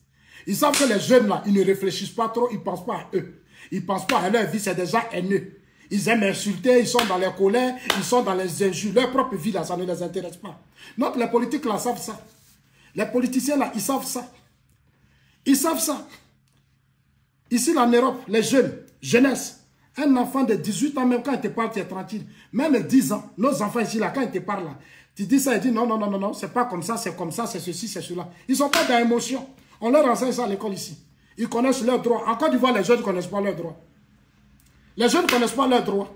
Ils savent que les jeunes là, ils ne réfléchissent pas trop, ils ne pensent pas à eux. Ils ne pensent pas à leur vie, c'est déjà haineux. Ils aiment insulter, ils sont dans les colères, ils sont dans les injures. Leur propre vie là, ça ne les intéresse pas. Donc les politiques là savent ça. Les politiciens là, ils savent ça. Ils savent ça. Ici, en Europe, les jeunes, jeunesse, un enfant de 18 ans, même quand il te parle, tu es tranquille. Même 10 ans, nos enfants ici, là, quand ils te parlent, là, tu dis ça, ils disent non, non, non, non, non, c'est pas comme ça, c'est ceci, c'est cela. Ils ne sont pas dans l'émotion. On leur enseigne ça à l'école ici. Ils connaissent leurs droits. En Côte d'Ivoire, les jeunes ne connaissent pas leurs droits. Les jeunes ne connaissent pas leurs droits.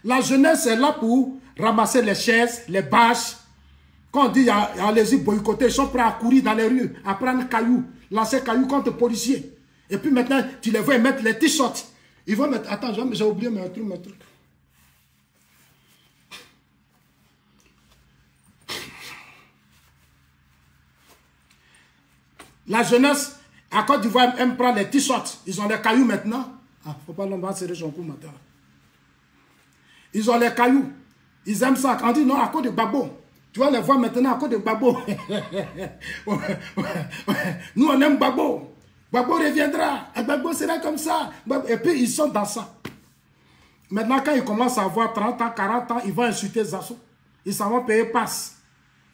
La jeunesse est là pour ramasser les chaises, les bâches. Quand on dit allez-y boycotter, ils sont prêts à courir dans les rues, à prendre cailloux, lancer cailloux contre les policiers. Et puis maintenant, tu les vois mettre les t-shirts. Ils vont mettre... Attends, j'ai oublié mes trucs. La jeunesse, à Côte d'Ivoire, aime prendre les t-shirts. Ils ont les cailloux maintenant. Ah, faut pas l'on va serrer son cou maintenant. Ils ont les cailloux. Ils aiment ça. Quand on dit non, à cause de Gbagbo. Tu vas les voir maintenant à cause de Gbagbo. Nous, on aime Gbagbo. Gbagbo reviendra. Gbagbo sera comme ça. Et puis, ils sont dans ça. Maintenant, quand ils commencent à avoir 30 ans, 40 ans, ils vont insulter Zasso. Ils s'en vont payer passe.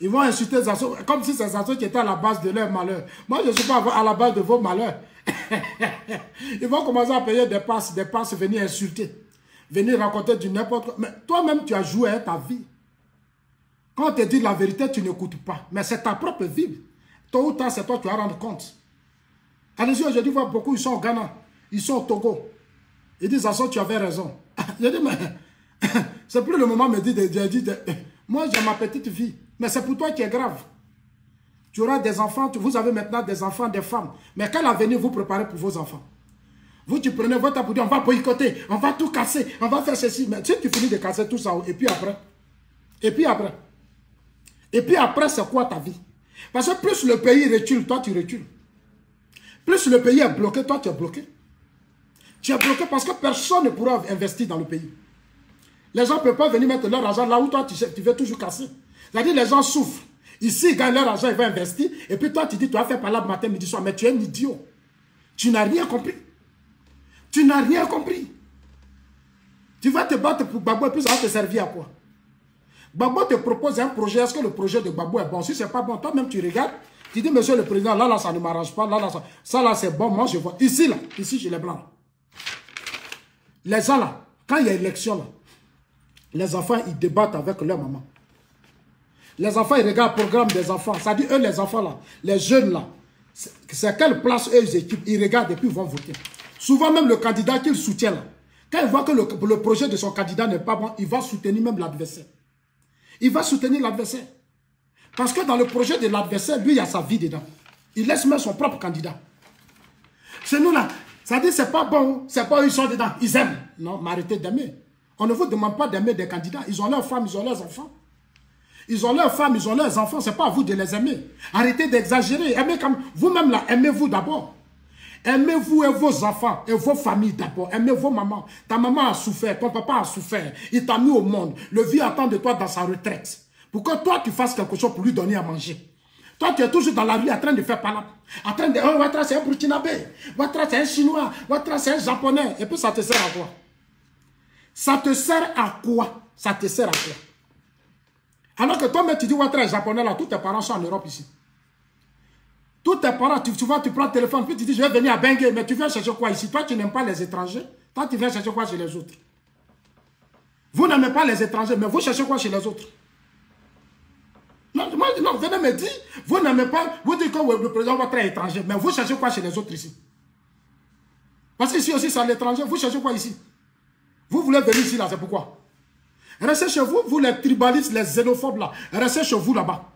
Ils vont insulter Zasso, comme si c'est Zasso qui était à la base de leur malheur. Moi, je ne suis pas à la base de vos malheurs. Ils vont commencer à payer des passes, venir insulter. Venir raconter du n'importe quoi. Mais toi-même, tu as joué ta vie. Quand on te dit la vérité, tu n'écoutes pas. Mais c'est ta propre vie. Tôt ou tard, c'est toi qui vas rendre compte. Allez-y, aujourd'hui, voir beaucoup, ils sont au Ghana. Ils sont au Togo. Ils disent, Zasso, tu avais raison. Je dis, mais c'est plus le moment de me dire, moi, j'ai ma petite vie. Mais c'est pour toi qui est grave. Tu auras des enfants, vous avez maintenant des enfants, des femmes. Mais quel avenir vous préparez pour vos enfants? Vous, tu prenez votre temps pour dire, on va boycotter, on va tout casser, on va faire ceci. Mais tu finis de casser tout ça, et puis après? Et puis après, c'est quoi ta vie? Parce que plus le pays recule, toi, tu recules. Plus le pays est bloqué, toi, tu es bloqué. Tu es bloqué parce que personne ne pourra investir dans le pays. Les gens ne peuvent pas venir mettre leur argent là où toi, tu veux toujours casser. C'est-à-dire, les gens souffrent. Ici, ils gagnent leur argent, ils vont investir. Et puis toi, tu dis, tu vas faire par là matin, midi, soir. Mais tu es un idiot. Tu n'as rien compris. Tu n'as rien compris. Tu vas te battre pour Gbagbo et puis ça va te servir à quoi? Gbagbo te propose un projet. Est-ce que le projet de Gbagbo est bon? Si ce n'est pas bon, toi-même, tu regardes. Tu dis, monsieur le président, là, ça ne m'arrange pas. Là, ça, c'est bon. Moi, je vois. Ici, chez les Blancs. Les gens, là, quand il y a élection, là, les enfants, ils débattent avec leur maman. Les enfants, ils regardent le programme des enfants. Ça dit, eux, les enfants, là, les jeunes, là, c'est quelle place eux, ils équipent. Ils regardent et puis ils vont voter. Souvent, même le candidat qu'ils soutiennent, là, quand il voit que le projet de son candidat n'est pas bon, il va soutenir même l'adversaire. Il va soutenir l'adversaire. Parce que dans le projet de l'adversaire, lui, il y a sa vie dedans. Il laisse même son propre candidat. Chez nous, là, ça dit, c'est pas bon, c'est pas eux, ils sont dedans. Ils aiment. Non, mais arrêtez d'aimer. On ne vous demande pas d'aimer des candidats. Ils ont leurs femmes, ils ont leurs enfants. Ils ont leurs femmes, ils ont leurs enfants. Ce n'est pas à vous de les aimer. Arrêtez d'exagérer. Aimez comme vous-même là, aimez-vous d'abord. Aimez-vous et vos enfants et vos familles d'abord. Aimez vos mamans. Ta maman a souffert, ton papa a souffert. Il t'a mis au monde. Le vieux attend de toi dans sa retraite. Pour que toi, tu fasses quelque chose pour lui donner à manger. Toi, tu es toujours dans la rue en train de faire parler. En train de, oh, Ouattara, c'est un Burkinabé. Ouattara, c'est un Chinois. Ouattara, c'est un Japonais. Et puis, ça te sert à quoi? Ça te sert à quoi? Ça te sert à quoi? Alors que toi-même, tu dis, Ouattara est japonais, là, tous tes parents sont en Europe ici. Tous tes parents, tu vois, tu prends le téléphone, puis tu dis, je vais venir à Bengue, mais tu viens chercher quoi ici? Toi, tu n'aimes pas les étrangers. Toi, tu viens chercher quoi chez les autres? Vous n'aimez pas les étrangers, mais vous cherchez quoi chez les autres? Non, moi, non, venez me dire, vous n'aimez pas, vous dites que le président Ouattara est étranger, mais vous cherchez quoi chez les autres ici? Parce qu'ici aussi, c'est à l'étranger, vous cherchez quoi ici? Vous voulez venir ici, là, c'est pourquoi? Restez chez vous, vous les tribalistes, les xénophobes, là, restez chez vous, là-bas.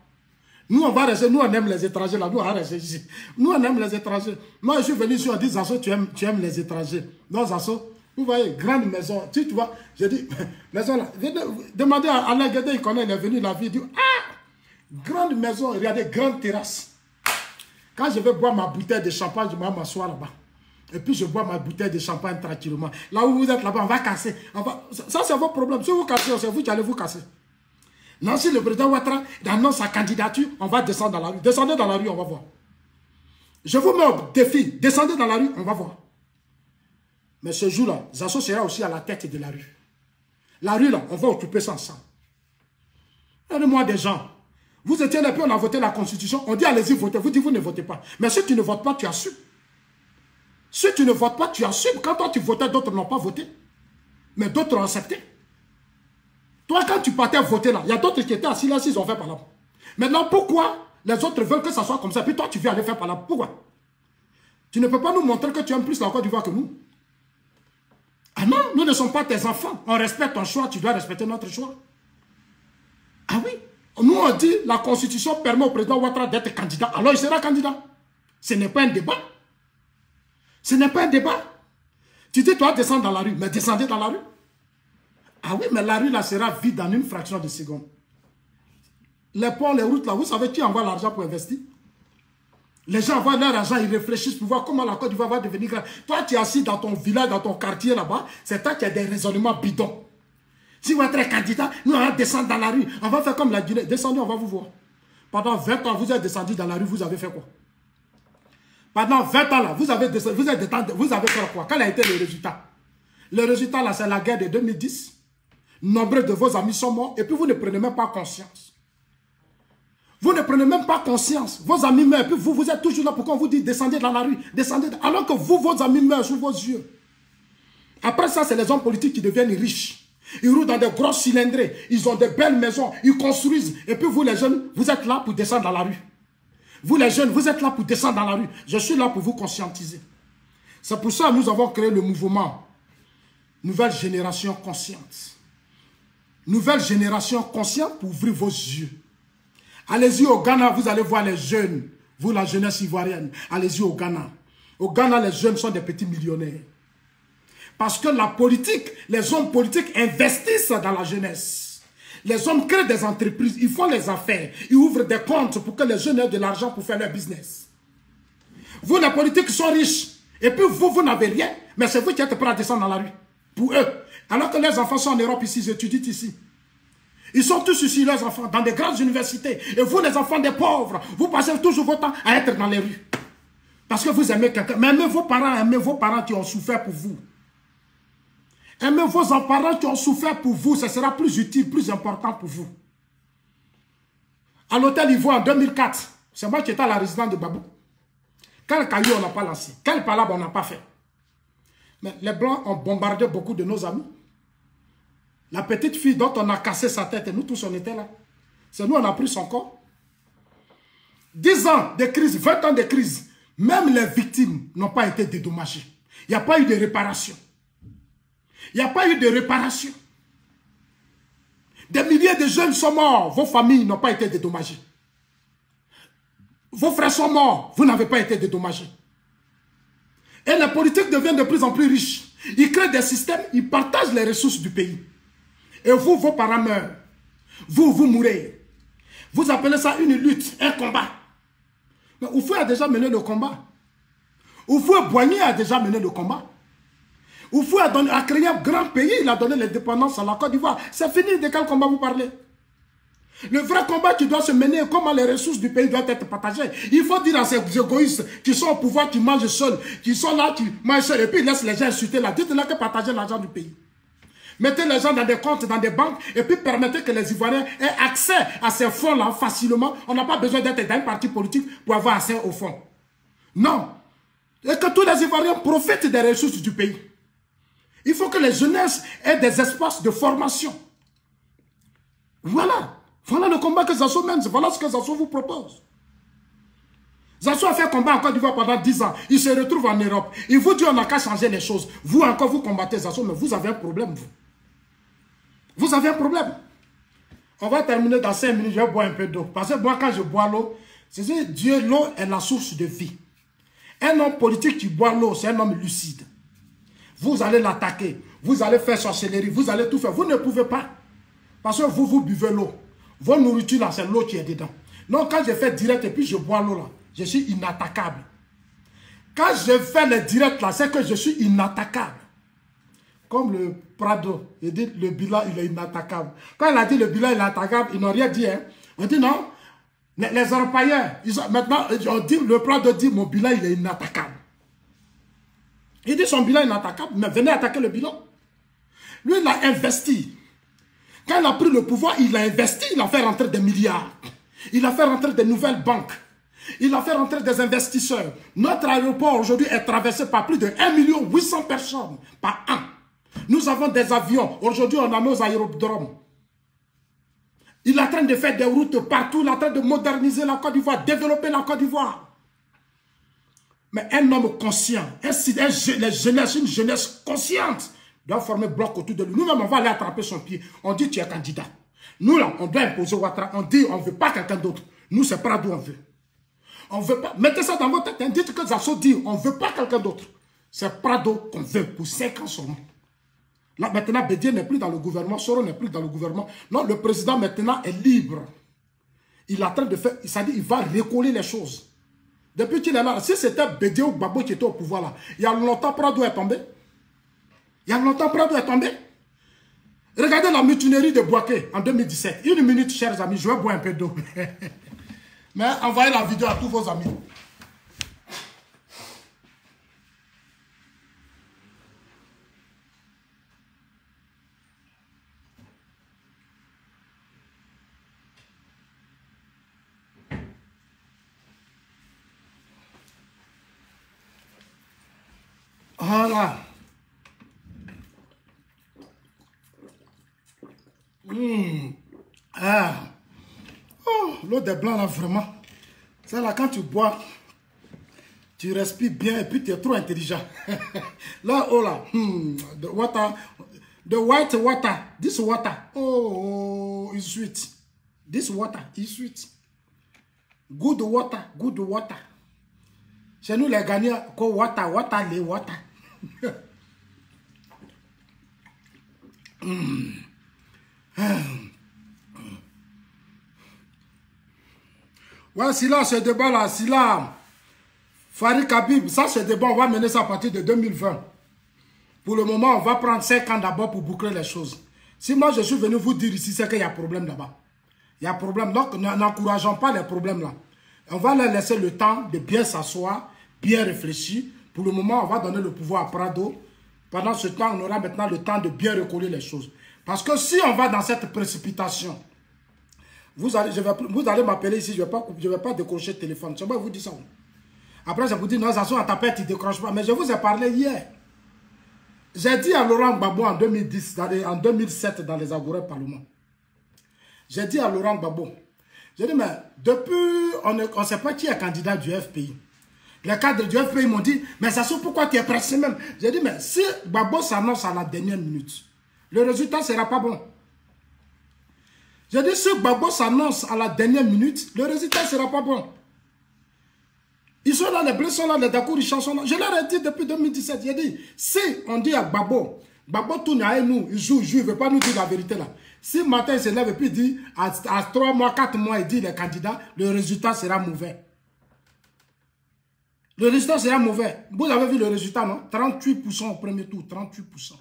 Nous, on va rester, nous, on aime les étrangers, là, nous, on va rester ici. Nous, on aime les étrangers. Moi, je suis venu ici, on dit, Zasso, tu aimes les étrangers. Non, Zasso, vous voyez, grande maison, tu vois, j'ai dit, maison, là, demandez à Alain Guédé, il connaît, il est venu, la vie, il dit, ah, grande maison, regardez, grande terrasse. Quand je vais boire ma bouteille de champagne, je vais m'asseoir là-bas. Et puis je bois ma bouteille de champagne tranquillement. Là où vous êtes là-bas, on va casser. Ça, c'est votre problème. Si vous cassez, c'est vous qui allez vous casser. Non, si le président Ouattara annonce sa candidature, on va descendre dans la rue. Descendez dans la rue, on va voir. Je vous mets au défi. Descendez dans la rue, on va voir. Mais ce jour-là, Zasso sera aussi à la tête de la rue. La rue, là, on va occuper ça ensemble. Donnez-moi des gens. Vous étiez là, puis on a voté la Constitution. On dit allez-y voter. Vous dites vous ne votez pas. Mais si tu ne votes pas, tu assumes. Si tu ne votes pas, tu assumes. Quand toi tu votais, d'autres n'ont pas voté. Mais d'autres ont accepté. Toi, quand tu partais voter là, il y a d'autres qui étaient assis là, s'ils ont fait par là. Maintenant, pourquoi les autres veulent que ça soit comme ça, puis toi tu viens aller faire par là? Pourquoi? Tu ne peux pas nous montrer que tu aimes plus la Côte d'Ivoire que nous. Ah non, nous ne sommes pas tes enfants. On respecte ton choix, tu dois respecter notre choix. Ah oui. Nous on dit la Constitution permet au président Ouattara d'être candidat. Alors il sera candidat. Ce n'est pas un débat. Ce n'est pas un débat. Tu dis, toi, descends dans la rue. Mais descendez dans la rue. Ah oui, mais la rue, là, sera vide en une fraction de seconde. Les ponts, les routes, là, vous savez qui envoie l'argent pour investir? Les gens envoient leur argent, ils réfléchissent pour voir comment la Côte d'Ivoire va devenir grande. Toi, tu es assis dans ton village, dans ton quartier, là-bas. C'est toi qui as des raisonnements bidons. Si vous êtes candidat, nous, on va descendre dans la rue. On va faire comme la Guinée. Descendez, on va vous voir. Pendant 20 ans, vous êtes descendu dans la rue, vous avez fait quoi? Pendant 20 ans, là, vous avez fait quoi? Quel a été le résultat? Le résultat, là, c'est la guerre de 2010. Nombre de vos amis sont morts et puis vous ne prenez même pas conscience. Vous ne prenez même pas conscience. Vos amis meurent et puis vous êtes toujours là pour qu'on vous dise descendez dans la rue, descendez. Alors que vous, vos amis meurent sous vos yeux. Après ça, c'est les hommes politiques qui deviennent riches. Ils roulent dans des grosses cylindrées. Ils ont des belles maisons. Ils construisent. Et puis vous, les jeunes, vous êtes là pour descendre dans la rue. Vous les jeunes, vous êtes là pour descendre dans la rue. Je suis là pour vous conscientiser. C'est pour ça que nous avons créé le mouvement Nouvelle Génération Consciente. Nouvelle Génération Consciente pour ouvrir vos yeux. Allez-y au Ghana, vous allez voir les jeunes. Vous, la jeunesse ivoirienne, allez-y au Ghana. Au Ghana, les jeunes sont des petits millionnaires. Parce que la politique, les hommes politiques investissent dans la jeunesse. Les hommes créent des entreprises, ils font les affaires, ils ouvrent des comptes pour que les jeunes aient de l'argent pour faire leur business. Vous, les politiques sont riches, et puis vous n'avez rien, mais c'est vous qui êtes prêts à descendre dans la rue, pour eux. Alors que les enfants sont en Europe ici, ils étudient ici. Ils sont tous ici, leurs enfants, dans des grandes universités. Et vous, les enfants des pauvres, vous passez toujours votre temps à être dans les rues. Parce que vous aimez quelqu'un. Mais aimez vos parents qui ont souffert pour vous. Aimez vos parents qui ont souffert pour vous, ce sera plus utile, plus important pour vous. À l'hôtel Ivoire en 2004, c'est moi qui étais à la résidence de Babou. Quel caillou on n'a pas lancé? Quel palabre on n'a pas fait? Mais les Blancs ont bombardé beaucoup de nos amis. La petite fille dont on a cassé sa tête, et nous tous on était là. C'est nous on a pris son corps. 10 ans de crise, 20 ans de crise, même les victimes n'ont pas été dédommagées. Il n'y a pas eu de réparation. Il n'y a pas eu de réparation. Des milliers de jeunes sont morts. Vos familles n'ont pas été dédommagées. Vos frères sont morts. Vous n'avez pas été dédommagés. Et les politiques deviennent de plus en plus riches. Ils créent des systèmes, ils partagent les ressources du pays. Et vous, vos parents meurent. Vous mourrez. Vous appelez ça une lutte, un combat. Mais Oufou a déjà mené le combat. Oufou Boigny a déjà mené le combat. Oufou a créé un grand pays, il a donné l'indépendance à la Côte d'Ivoire. C'est fini, de quel combat vous parlez? Le vrai combat qui doit se mener, comment les ressources du pays doivent être partagées. Il faut dire à ces égoïstes qui sont au pouvoir, qui mangent seuls, qui sont là, qui mangent seuls, et puis ils laissent les gens insulter là. Dites-leur que partager l'argent du pays. Mettez les gens dans des comptes, dans des banques, et puis permettez que les Ivoiriens aient accès à ces fonds-là facilement. On n'a pas besoin d'être dans un parti politique pour avoir accès aux fonds. Non. Et que tous les Ivoiriens profitent des ressources du pays. Il faut que les jeunesses aient des espaces de formation. Voilà. Voilà le combat que Zasso mène. Voilà ce que Zasso vous propose. Zasso a fait combat en Côte d'Ivoire pendant 10 ans. Il se retrouve en Europe. Il vous dit on n'a qu'à changer les choses. Vous encore, vous combattez Zasso, mais vous avez un problème, vous. Vous avez un problème. On va terminer dans 5 minutes. Je vais boire un peu d'eau. Parce que moi, quand je bois l'eau, c'est que Dieu, l'eau est la source de vie. Un homme politique qui boit l'eau, c'est un homme lucide. Vous allez l'attaquer. Vous allez faire sorcellerie. Vous allez tout faire. Vous ne pouvez pas. Parce que vous buvez l'eau. Votre nourriture, là, c'est l'eau qui est dedans. Donc, quand je fais direct et puis je bois l'eau, là, je suis inattaquable. Quand je fais les directs là, c'est que je suis inattaquable. Comme le Prado, il dit le bilan, il est inattaquable. Quand il a dit le bilan, il est inattaquable, ils n'ont rien dit. Hein. On dit non, les Européens, maintenant, on dit, le Prado dit mon bilan, il est inattaquable. Il dit son bilan est inattaquable, mais venez attaquer le bilan. Lui, il a investi. Quand il a pris le pouvoir, il a investi, il a fait rentrer des milliards. Il a fait rentrer des nouvelles banques. Il a fait rentrer des investisseurs. Notre aéroport aujourd'hui est traversé par plus de 1 800 000 personnes par an. Nous avons des avions. Aujourd'hui, on a nos aérodromes. Il est en train de faire des routes partout. Il est en train de moderniser la Côte d'Ivoire, développer la Côte d'Ivoire. Mais un homme conscient, une jeunesse consciente, doit former bloc autour de lui. Nous-mêmes, on va aller attraper son pied. On dit, tu es candidat. Nous, là, on doit imposer Ouattara. On dit, on ne veut pas quelqu'un d'autre. Nous, c'est pas d'où on veut. On veut pas. Mettez ça dans votre tête. Dites que Zasso dit, on ne veut pas quelqu'un d'autre. C'est Prado qu'on veut pour 5 ans seulement. Là, maintenant, Bédier n'est plus dans le gouvernement, Soro n'est plus dans le gouvernement. Non, le président maintenant est libre. Il est en train de faire, c'est-à-dire il va recoller les choses. Depuis qu'il est là, si c'était Bédier ou Gbagbo qui était au pouvoir là, il y a longtemps Prado est tombé. Il y a longtemps Prado est tombé. Regardez la mutinerie de Bouaké en 2017. Une minute, chers amis, je vais boire un peu d'eau. Mais envoyez la vidéo à tous vos amis. Voilà. Ah. Oh, l'eau des blancs là, vraiment. C'est là, quand tu bois, tu respires bien et puis tu es trop intelligent. Là, oh là. The water. The white water. This water. Oh, is sweet. This water is sweet. Good water. Good water. Chez nous, les gagnants, quoi, water, les water. Ouais, si là, ce débat là, si là, Farid Habib, ça, ce débat, on va mener ça à partir de 2020. Pour le moment, on va prendre 5 ans d'abord pour boucler les choses. Si moi, je suis venu vous dire ici, c'est qu'il y a problème là-bas. Il y a problème. Donc, n'encourageons pas les problèmes là. On va leur laisser le temps de bien s'asseoir, bien réfléchir. Pour le moment, on va donner le pouvoir à Prado. Pendant ce temps, on aura maintenant le temps de bien recoller les choses. Parce que si on va dans cette précipitation, vous allez m'appeler ici, je ne vais pas décrocher le téléphone. Je vais vous dire ça. Après, je vous dis, non, ça soit en tapette, il ne décroche pas. Mais je vous ai parlé hier. J'ai dit à Laurent Gbagbo en 2010, en 2007, dans les Agourets Parlement. J'ai dit à Laurent Gbagbo, j'ai dit, mais depuis, on ne sait pas qui est candidat du FPI. Les cadres du FPI m'ont dit, mais ça se pourquoi tu es pressé même. J'ai dit, mais si Gbagbo s'annonce à la dernière minute, le résultat ne sera pas bon. J'ai dit, si Gbagbo s'annonce à la dernière minute, le résultat ne sera pas bon. Ils sont là, les bleus sont là, les Dakour, ils sont là. Je leur ai dit depuis 2017, j'ai dit, si on dit à Gbagbo, Gbagbo tourne à nous, il joue, il ne veut pas nous dire la vérité là. Si matin il se lève et puis il dit, à 3 mois, 4 mois, il dit les candidats, le résultat sera mauvais. Le résultat sera mauvais. Vous avez vu le résultat, non? 38% au premier tour, 38%.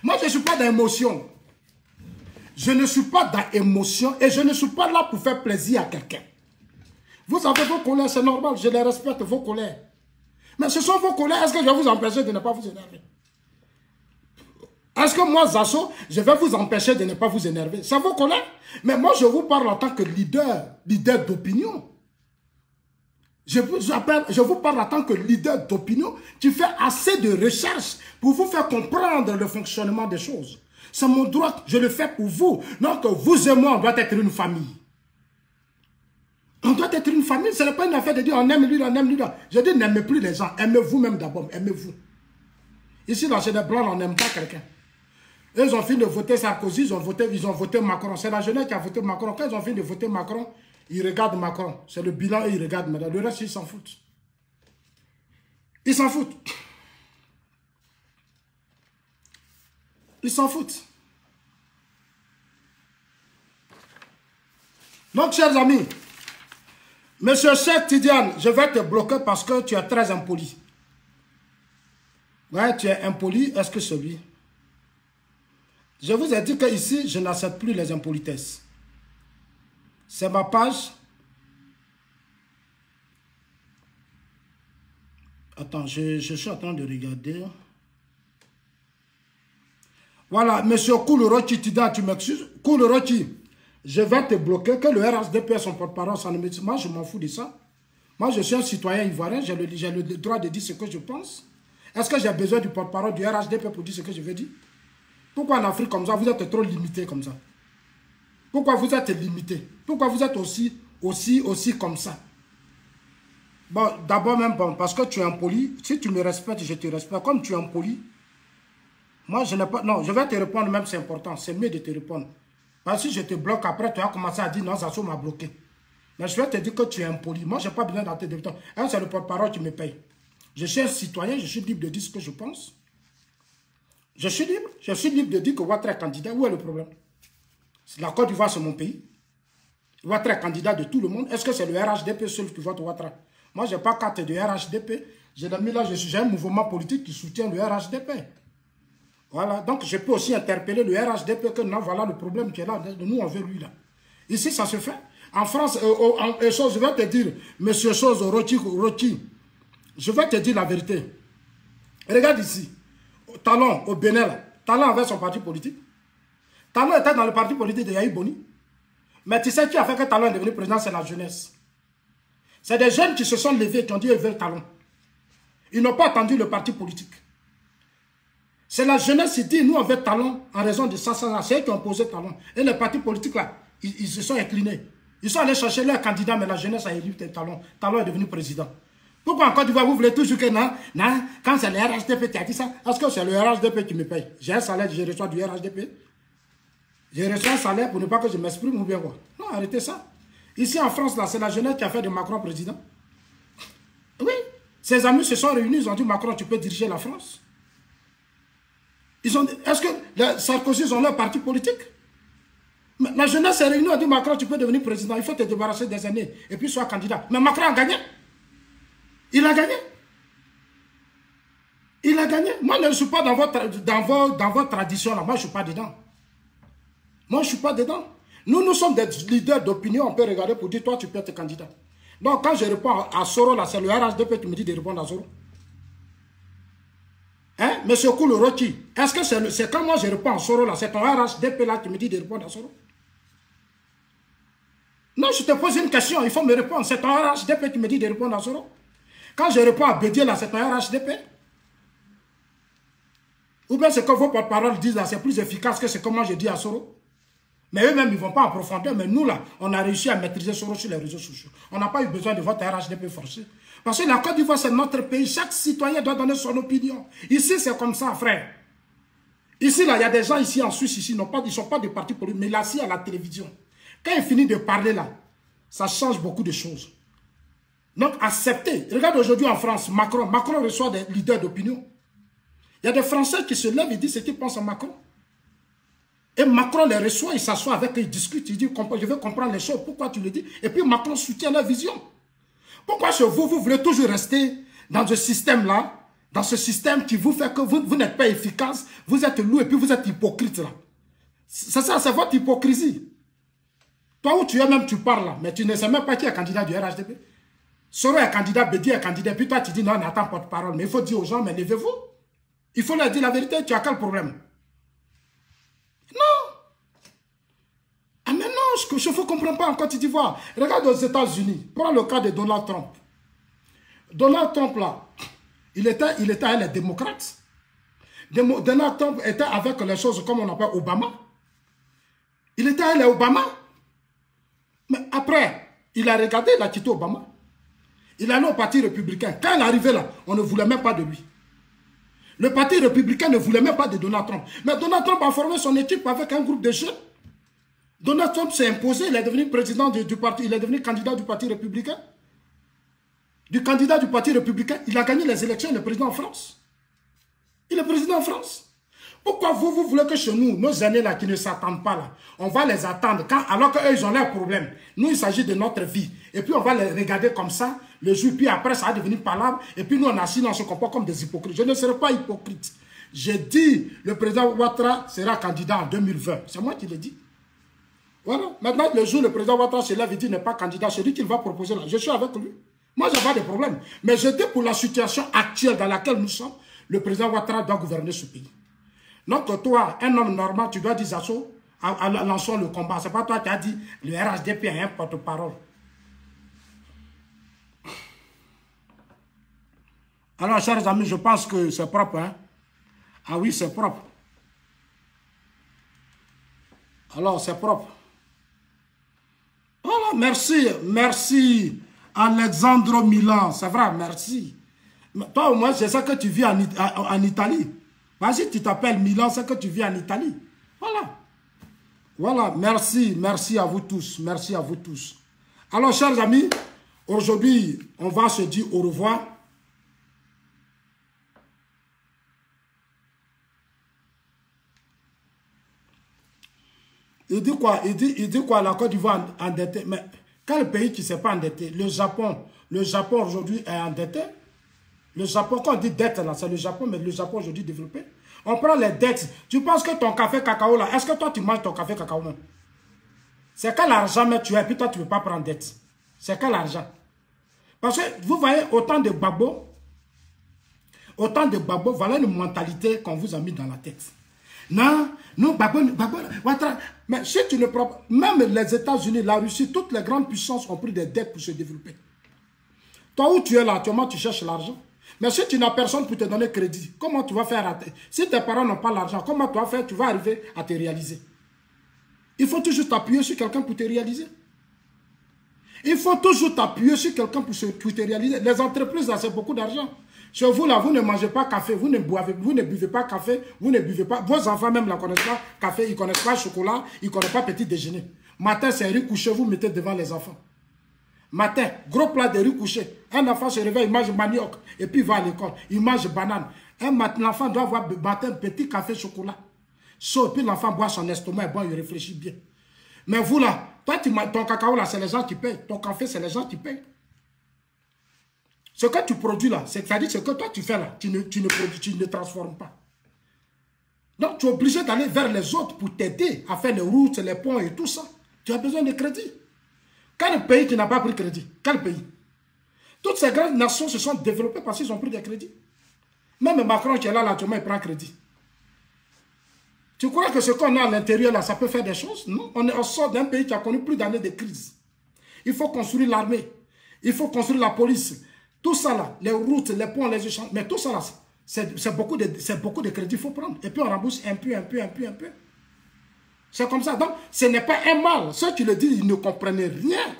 Moi, je ne suis pas dans l'émotion. Je ne suis pas dans l'émotion et je ne suis pas là pour faire plaisir à quelqu'un. Vous avez vos colères, c'est normal, je les respecte, vos colères. Mais ce sont vos colères, est-ce que je vais vous empêcher de ne pas vous énerver? Est-ce que moi, Zasso, je vais vous empêcher de ne pas vous énerver? C'est vos colères? Mais moi, je vous parle en tant que leader d'opinion. Je vous parle en tant que leader d'opinion qui fait assez de recherche pour vous faire comprendre le fonctionnement des choses. C'est mon droit, je le fais pour vous. Donc, vous et moi, on doit être une famille. On doit être une famille, ce n'est pas une affaire de dire on aime lui, on aime lui. Je dis n'aimez plus les gens, aimez vous-même d'abord, aimez-vous. Ici, dans chez les Blancs, on n'aime pas quelqu'un. Ils ont fini de voter Sarkozy, ils ont voté Macron. C'est la jeunesse qui a voté Macron. Quand ils ont fini de voter Macron, ils regardent Macron. C'est le bilan et ils regardent Macron. Le reste, ils s'en foutent. Ils s'en foutent. Ils s'en foutent. Donc, chers amis, Monsieur Cheikh Tidiane, je vais te bloquer parce que tu es très impoli. Ouais, tu es impoli, est-ce que c'est lui? Je vous ai dit qu'ici, je n'accepte plus les impolitesses. C'est ma page. Attends, je suis en train de regarder. Voilà, monsieur Koulourochi, tu m'excuses. Koulourochi, je vais te bloquer. Que le RHDP ait son porte-parole, ça ne me dit. Moi, je m'en fous de ça. Moi, je suis un citoyen ivoirien, j'ai le droit de dire ce que je pense. Est-ce que j'ai besoin du porte-parole du RHDP pour dire ce que je veux dire? Pourquoi en Afrique comme ça, vous êtes trop limité comme ça? Pourquoi vous êtes limité? Pourquoi vous êtes aussi comme ça? Bon, d'abord même, bon, parce que tu es impoli. Si tu me respectes, je te respecte. Comme tu es impoli, moi, je n'ai pas... Non, je vais te répondre même, c'est important. C'est mieux de te répondre. Parce que si je te bloque, après, tu vas commencer à dire non, Zazo m'a bloqué. Mais je vais te dire que tu es impoli. Moi, je n'ai pas besoin d'être débutant. C'est le porte-parole qui me paye. Je suis un citoyen, je suis libre de dire ce que je pense. Je suis libre de dire que Ouattara est candidat. Où est le problème? La Côte d'Ivoire, c'est mon pays. Ouattara est candidat de tout le monde. Est-ce que c'est le RHDP seul qui vote Ouattara? Moi, je n'ai pas carte de RHDP. J'ai un mouvement politique qui soutient le RHDP. Voilà. Donc, je peux aussi interpeller le RHDP que non, voilà le problème qui est là. Nous, on veut lui là. Ici, ça se fait. En France, je vais te dire, monsieur Chose, Rochi, je vais te dire la vérité. Regarde ici. Talon, au Bénin, là. Talon avait son parti politique. Talon était dans le parti politique de Yahi Boni. Mais tu sais qui a fait que Talon est devenu président? C'est la jeunesse. C'est des jeunes qui se sont levés, qui ont dit qu'ils veulent Talon. Ils n'ont pas attendu le parti politique. C'est la jeunesse qui dit, nous on veut Talon en raison de ça. C'est eux qui ont posé Talon. Et les partis politiques là, ils se sont inclinés. Ils sont allés chercher leur candidat, mais la jeunesse a élu Talon. Talon est devenu président. Pourquoi en Côte d'Ivoire, vous voulez toujours que non, quand c'est le RHDP qui a dit ça, est-ce que c'est le RHDP qui me paye? J'ai un salaire, je reçois du RHDP. Je reçois un salaire pour ne pas que je m'exprime ou bien quoi. Non, arrêtez ça. Ici en France, là, c'est la jeunesse qui a fait de Macron président. Oui. Ses amis se sont réunis, ils ont dit Macron, tu peux diriger la France. Est-ce que les Sarkozy ont leur parti politique? Mais la jeunesse s'est réunie, a dit Macron, tu peux devenir président, il faut te débarrasser des années et puis sois candidat. Mais Macron a gagné. Il a gagné. Il a gagné. Moi, je ne suis pas dans votre tradition là. Moi, je ne suis pas dedans. Moi, je ne suis pas dedans. Nous sommes des leaders d'opinion. On peut regarder pour dire, toi, tu peux être candidat. Donc, quand je réponds à Soro, là, c'est le RHDP qui me dit de répondre à Soro. Hein, monsieur Koulourochi, est-ce que c'est quand moi je réponds à Soro, là, c'est ton RHDP là qui me dit de répondre à Soro? Non, je te pose une question, il faut me répondre. C'est ton RHDP qui me dit de répondre à Soro? Quand je réponds à Bédier, là, c'est ton RHDP? Ou bien ce que vos porte-paroles disent là, c'est plus efficace que ce que moi je dis à Soro? Mais eux-mêmes, ils ne vont pas en profondeur. Mais nous, là, on a réussi à maîtriser Soro sur les réseaux sociaux. On n'a pas eu besoin de votre RHDP forcé. Parce que la Côte d'Ivoire, c'est notre pays. Chaque citoyen doit donner son opinion. Ici, c'est comme ça, frère. Ici, là, il y a des gens ici en Suisse, ici, ils ne sont pas des partis politiques, mais là, assis à la télévision. Quand il finit de parler, là, ça change beaucoup de choses. Donc, acceptez. Regarde aujourd'hui en France, Macron reçoit des leaders d'opinion. Il y a des Français qui se lèvent et disent ce qu'ils pensent à Macron. Et Macron les reçoit, il s'assoit avec eux, il discute, il dit, je veux comprendre les choses, pourquoi tu le dis? Et puis Macron soutient leur vision. Pourquoi chez vous, vous voulez toujours rester dans ce système-là, dans ce système qui vous fait que vous n'êtes pas efficace, vous êtes lourd et puis vous êtes hypocrite là. C'est ça, c'est votre hypocrisie. Toi où tu es même, tu parles là, mais tu ne sais même pas qui est candidat du RHDP. Soro est candidat, Bédi est candidat, et puis toi tu dis non, on attend pas de parole. Mais il faut dire aux gens, mais levez-vous. Il faut leur dire la vérité, tu as quel problème? Non. Ah mais non, je ne comprends pas en Côte d'Ivoire. Regarde aux États-Unis, prends le cas de Donald Trump. Donald Trump là, il était avec les démocrates. Donald Trump était avec les choses comme on appelle Obama. Il était avec les Obama. Mais après, il a regardé, il a quitté Obama. Il est allé au parti républicain. Quand il est arrivé là, on ne voulait même pas de lui. Le parti républicain ne voulait même pas de Donald Trump. Mais Donald Trump a formé son équipe avec un groupe de jeunes. Donald Trump s'est imposé, il est devenu président du parti, il est devenu candidat du parti républicain. Du candidat du parti républicain, il a gagné les élections, il est président en France. Il est président en France. Pourquoi vous voulez que chez nous, nos aînés là qui ne s'attendent pas là, on va les attendre alors qu'eux ils ont leurs problèmes. Nous, il s'agit de notre vie. Et puis on va les regarder comme ça. le jour, puis après, ça va devenir palabre. Et puis nous, on assis, on se comporte comme des hypocrites. Je ne serai pas hypocrite. J'ai dit, le président Ouattara sera candidat en 2020. C'est moi qui l'ai dit. Voilà. Maintenant, le jour où le président Ouattara se lève et dit qu'il n'est pas candidat, c'est lui qui va proposer là. Je suis avec lui. Moi, je n'ai pas de problème. Mais je dis pour la situation actuelle dans laquelle nous sommes, le président Ouattara doit gouverner ce pays. Donc, toi, un homme normal, tu dois dire ça, lançons le combat. Ce n'est pas toi qui as dit le RHDP a un porte-parole. Alors, chers amis, je pense que c'est propre. Hein? Ah oui, c'est propre. Alors, c'est propre. Voilà, merci. Merci, Alexandre Milan. C'est vrai, merci. Toi, au moins, c'est ça que tu vis en Italie. Vas-y, tu t'appelles Milan, c'est que tu vis en Italie. Voilà. Voilà, merci. Merci à vous tous. Merci à vous tous. Alors, chers amis, aujourd'hui, on va se dire au revoir. Il dit quoi? Il dit quoi? La Côte d'Ivoire endettée. Mais quel pays qui ne s'est pas endetté? Le Japon aujourd'hui est endetté. Le Japon, quand on dit dette, là, c'est le Japon, mais le Japon aujourd'hui développé. On prend les dettes. Tu penses que ton café cacao, là, est-ce que toi, tu manges ton café cacao même? C'est quel argent mais tu as, et puis toi, tu ne veux pas prendre dette? C'est quel argent? Parce que vous voyez, autant de babos, voilà une mentalité qu'on vous a mis dans la tête. Non, Babo, mais si tu ne prends pas, même les États-Unis, la Russie, toutes les grandes puissances ont pris des dettes pour se développer. Toi où tu es là, actuellement, tu cherches l'argent. Mais si tu n'as personne pour te donner crédit, comment tu vas faire? Si tes parents n'ont pas l'argent, comment tu vas faire? Tu vas arriver à te réaliser. Il faut toujours t'appuyer sur quelqu'un pour te réaliser. Il faut toujours t'appuyer sur quelqu'un pour te réaliser. Les entreprises, là, c'est beaucoup d'argent. Chez vous, là, vous ne mangez pas café, vous ne buvez pas café, vous ne buvez pas. Vos enfants même ne connaissent pas café, ils ne connaissent pas chocolat, ils ne connaissent pas petit déjeuner. Matin, c'est riz couché, vous mettez devant les enfants. Matin, gros plat de riz couché. Un enfant se réveille, il mange manioc, et puis il va à l'école, il mange banane. L'enfant doit avoir matin petit café chocolat. So, puis l'enfant boit son estomac, bon, il réfléchit bien. Mais vous là, toi, ton cacao là, c'est les gens qui payent. Ton café, c'est les gens qui payent. Ce que tu produis là, c'est-à-dire ce que toi tu fais là, tu ne produis, tu ne transformes pas. Donc tu es obligé d'aller vers les autres pour t'aider à faire les routes, les ponts et tout ça. Tu as besoin de crédit. Quel pays qui n'a pas pris crédit? Quel pays? Toutes ces grandes nations se sont développées parce qu'ils ont pris des crédits. Même Macron qui est là, actuellement, il prend crédit. Tu crois que ce qu'on a à l'intérieur là, ça peut faire des choses? Non. On sort d'un pays qui a connu plus d'années de crise. Il faut construire l'armée. Il faut construire la police. Tout ça là, les routes, les ponts, les échanges, mais tout ça là, c'est beaucoup de crédits qu'il faut prendre. Et puis on rembourse un peu. C'est comme ça. Donc, ce n'est pas un mal. Ceux qui le disent, ils ne comprennent rien.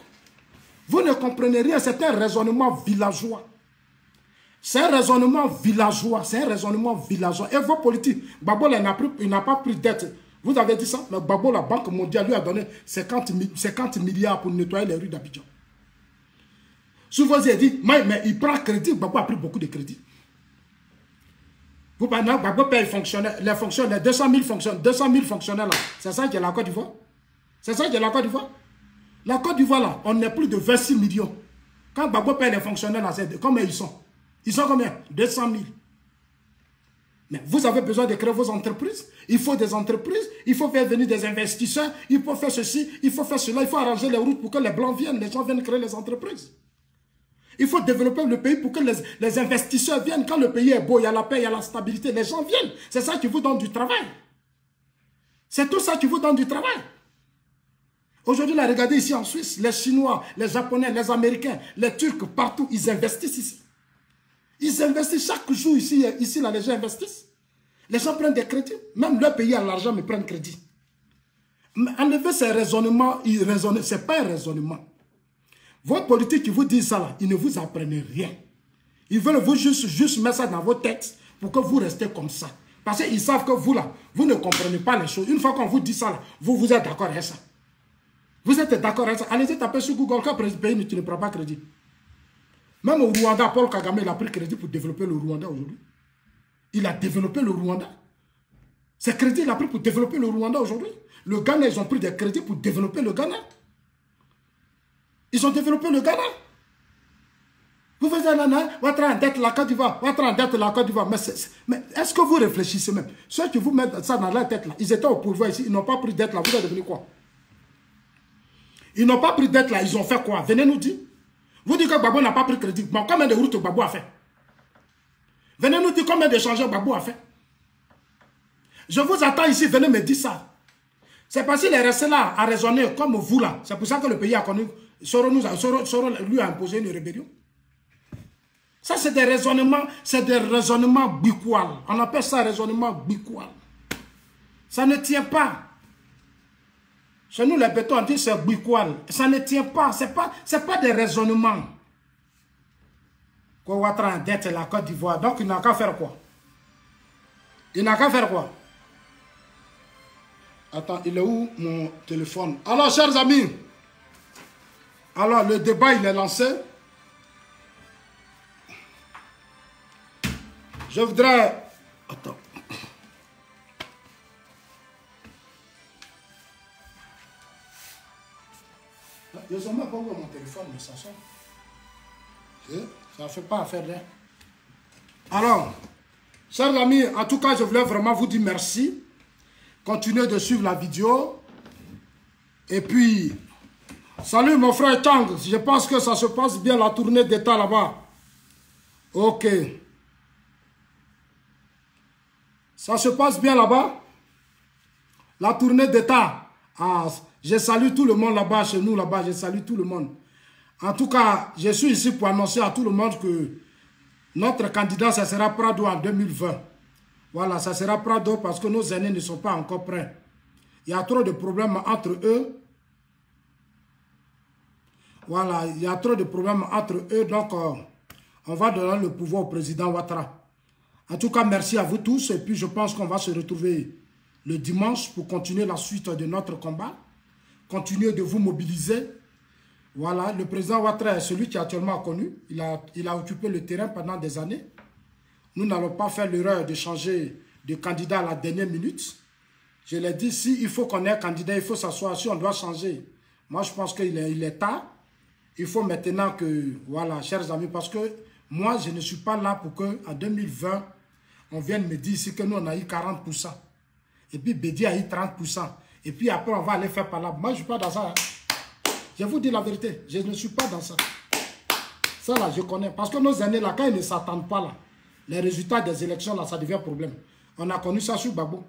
Vous ne comprenez rien, c'est un raisonnement villageois. C'est un raisonnement villageois. Et vos politiques, Gbagbo, il n'a pas pris dette. Vous avez dit ça, mais Gbagbo, la Banque mondiale, lui a donné 50 milliards pour nettoyer les rues d'Abidjan. Souvent, vous avez dit, mais il prend crédit. Gbagbo a pris beaucoup de crédit. Vous parlez, Gbagbo paye les fonctionnaires, les 200 000 fonctionnaires là. C'est ça qui est la Côte d'Ivoire. C'est ça qui est la Côte d'Ivoire. La Côte d'Ivoire là, on est plus de 26 millions. Quand Gbagbo paye les fonctionnaires là, c'est combien ils sont? Ils sont combien? 200 000. Mais vous avez besoin de créer vos entreprises. Il faut des entreprises. Il faut faire venir des investisseurs. Il faut faire ceci. Il faut faire cela. Il faut arranger les routes pour que les Blancs viennent. Les gens viennent créer les entreprises. Il faut développer le pays pour que les investisseurs viennent. Quand le pays est beau, il y a la paix, il y a la stabilité. Les gens viennent. C'est ça qui vous donne du travail. C'est tout ça qui vous donne du travail. Aujourd'hui, là, regardez ici en Suisse, les Chinois, les Japonais, les Américains, les Turcs, partout, ils investissent ici. Ils investissent chaque jour ici, là, les gens investissent. Les gens prennent des crédits. Même leur pays a l'argent, mais prennent crédit. Mais enlevez ces raisonnements, ce n'est pas un raisonnement. Votre politique qui vous dit ça, là, ils ne vous apprennent rien. Ils veulent vous juste mettre ça dans vos têtes pour que vous restez comme ça. Parce qu'ils savent que vous, là, vous ne comprenez pas les choses. Une fois qu'on vous dit ça, là, vous êtes d'accord avec ça. Vous êtes d'accord avec ça. Allez-y taper sur Google, quand le pays tu ne prends pas crédit. Même au Rwanda, Paul Kagame, il a pris crédit pour développer le Rwanda aujourd'hui. Il a développé le Rwanda. Ces crédits, il a pris pour développer le Rwanda aujourd'hui. Le Ghana, ils ont pris des crédits pour développer le Ghana. Ils ont développé le Ghana. Vous faites Ouattara en dette la Côte d'Ivoire, Ouattara en dette la Côte d'Ivoire. Mais est-ce que vous réfléchissez même? Ceux qui vous mettent ça dans la tête là, ils étaient au pouvoir ici, ils n'ont pas pris dette là, vous êtes devenu quoi? Ils n'ont pas pris dette là, ils ont fait quoi? Venez nous dire. Vous dites que Gbagbo n'a pas pris crédit. Bon, combien de routes Gbagbo a fait? Venez nous dire combien d'échanges Gbagbo a fait. Je vous attends ici, venez me dire ça. C'est parce qu'il est resté là à raisonner comme vous là. C'est pour ça que le pays a connu. Soro lui a imposé une rébellion. Ça, c'est des raisonnements bicoual. On appelle ça raisonnement bicoual. Ça ne tient pas. Chez nous, les bétons, on dit c'est bicoual. Ça ne tient pas. Ce n'est pas des raisonnements. Ouattara en dette la Côte d'Ivoire. Donc, il n'a qu'à faire quoi? Il n'a qu'à faire quoi? Attends, il est où mon téléphone? Alors, chers amis, alors le débat, il est lancé. Je voudrais... Attends. Je ne sais même pas où est mon téléphone, mais ça sonne. Ça ne fait pas affaire là. Alors, chers amis, en tout cas, je voulais vraiment vous dire merci. Continuez de suivre la vidéo. Et puis, salut mon frère Tang. Je pense que ça se passe bien la tournée d'État là-bas. Ok. Ça se passe bien là-bas? La tournée d'État. Ah, je salue tout le monde là-bas, chez nous là-bas. Je salue tout le monde. En tout cas, je suis ici pour annoncer à tout le monde que notre candidat, ça sera Prado en 2020. Voilà, ça sera Prado parce que nos aînés ne sont pas encore prêts. Il y a trop de problèmes entre eux. Voilà, il y a trop de problèmes entre eux. Donc, on va donner le pouvoir au président Ouattara. En tout cas, merci à vous tous. Et puis, je pense qu'on va se retrouver le dimanche pour continuer la suite de notre combat. Continuez de vous mobiliser. Voilà, le président Ouattara est celui qui est actuellement connu. Il a occupé le terrain pendant des années. Nous n'allons pas faire l'erreur de changer de candidat à la dernière minute. Je l'ai dit, si il faut qu'on ait un candidat, il faut s'asseoir. Si on doit changer, moi je pense qu'il est tard. Il faut maintenant que, voilà, chers amis, parce que moi je ne suis pas là pour qu'en 2020, on vienne me dire ici que nous on a eu 40%. Et puis Bédi a eu 30%. Et puis après on va aller faire par là. Moi je ne suis pas dans ça. Hein. Je vous dis la vérité, je ne suis pas dans ça. Ça là, je connais. Parce que nos aînés là, quand ils ne s'attendent pas là, les résultats des élections, là, ça devient problème. On a connu ça sur Gbagbo.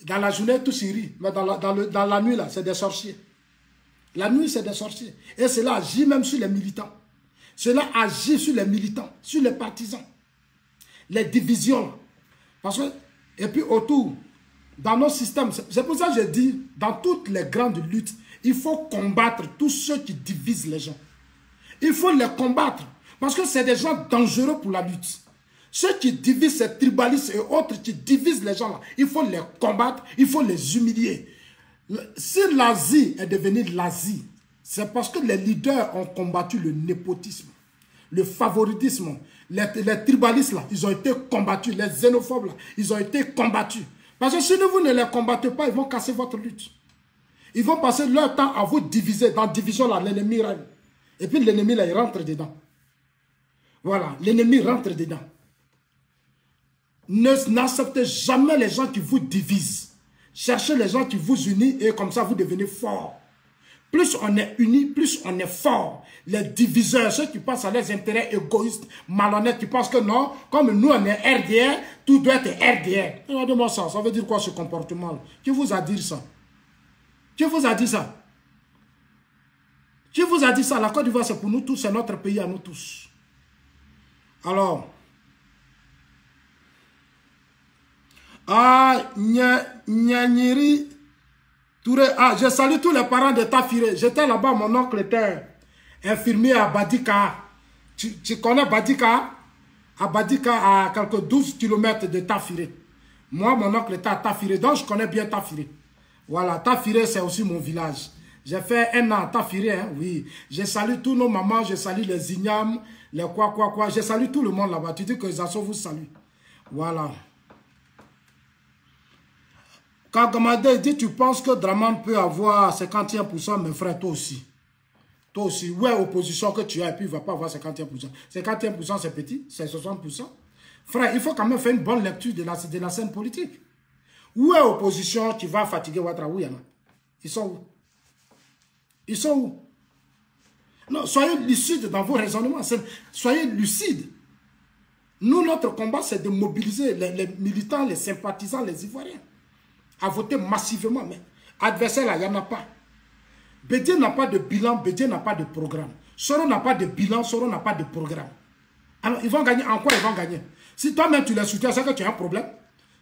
Dans la journée, tout s'y rit. Mais dans la nuit, là, c'est des sorciers. La nuit, c'est des sorciers. Et cela agit même sur les militants. Cela agit sur les militants, sur les partisans. Les divisions. Parce que, et puis autour, dans nos systèmes, c'est pour ça que je dis, dans toutes les grandes luttes, il faut combattre tous ceux qui divisent les gens. Il faut les combattre. Parce que c'est des gens dangereux pour la lutte. Ceux qui divisent, ces tribalistes et autres qui divisent les gens là, il faut les combattre, il faut les humilier. Si l'Asie est devenue l'Asie, c'est parce que les leaders ont combattu le népotisme, le favoritisme. Les tribalistes là, ils ont été combattus. Les xénophobes là, ils ont été combattus. Parce que si vous ne les combattez pas, ils vont casser votre lutte. Ils vont passer leur temps à vous diviser. Dans la division là, l'ennemi règne. Et puis l'ennemi là, il rentre dedans. Voilà, l'ennemi rentre dedans. N'acceptez jamais les gens qui vous divisent. Cherchez les gens qui vous unissent et comme ça vous devenez fort. Plus on est unis, plus on est fort. Les diviseurs, ceux qui pensent à leurs intérêts égoïstes, malhonnêtes, qui pensent que non, comme nous on est RDR, tout doit être RDR. Regardez-moi ça, ça veut dire quoi ce comportement-là? Qui vous a dit ça? Qui vous a dit ça? Qui vous a dit ça? La Côte d'Ivoire c'est pour nous tous, c'est notre pays à nous tous. Alors, Nyanyiri Touré, je salue tous les parents de Tafiré. J'étais là-bas, mon oncle était infirmier à Badika. Tu connais Badika? À Badika, à quelques 12 km de Tafiré. Moi, mon oncle était à Tafiré, donc je connais bien Tafiré. Voilà, Tafiré, c'est aussi mon village. J'ai fait 1 an à Tafiré, hein, oui. Je salue tous nos mamans, je salue les Ignam, les quoi. Je salue tout le monde là-bas. Tu dis que les assos vous saluent. Voilà. Quand Gamade dit, tu penses que Draman peut avoir 51%, mes frères, toi aussi. Toi aussi, ouais, opposition que tu as, et puis il ne va pas avoir 51%. 51%, c'est petit, c'est 60%. Frère, il faut quand même faire une bonne lecture de la scène politique. Où est opposition qui va fatiguer Ouattara? Où il y en a? Ils sont où? Ils sont où? Non, soyez lucides dans vos raisonnements. Soyez lucides. Nous, notre combat, c'est de mobiliser les militants, les sympathisants, les Ivoiriens à voter massivement. Mais adversaire, là, il n'y en a pas. Bédié n'a pas de bilan, Bédié n'a pas de programme. Soro n'a pas de bilan, Soro n'a pas de programme. Alors, ils vont gagner. En quoi ils vont gagner? Si toi-même, tu les soutiens, c'est que tu as un problème.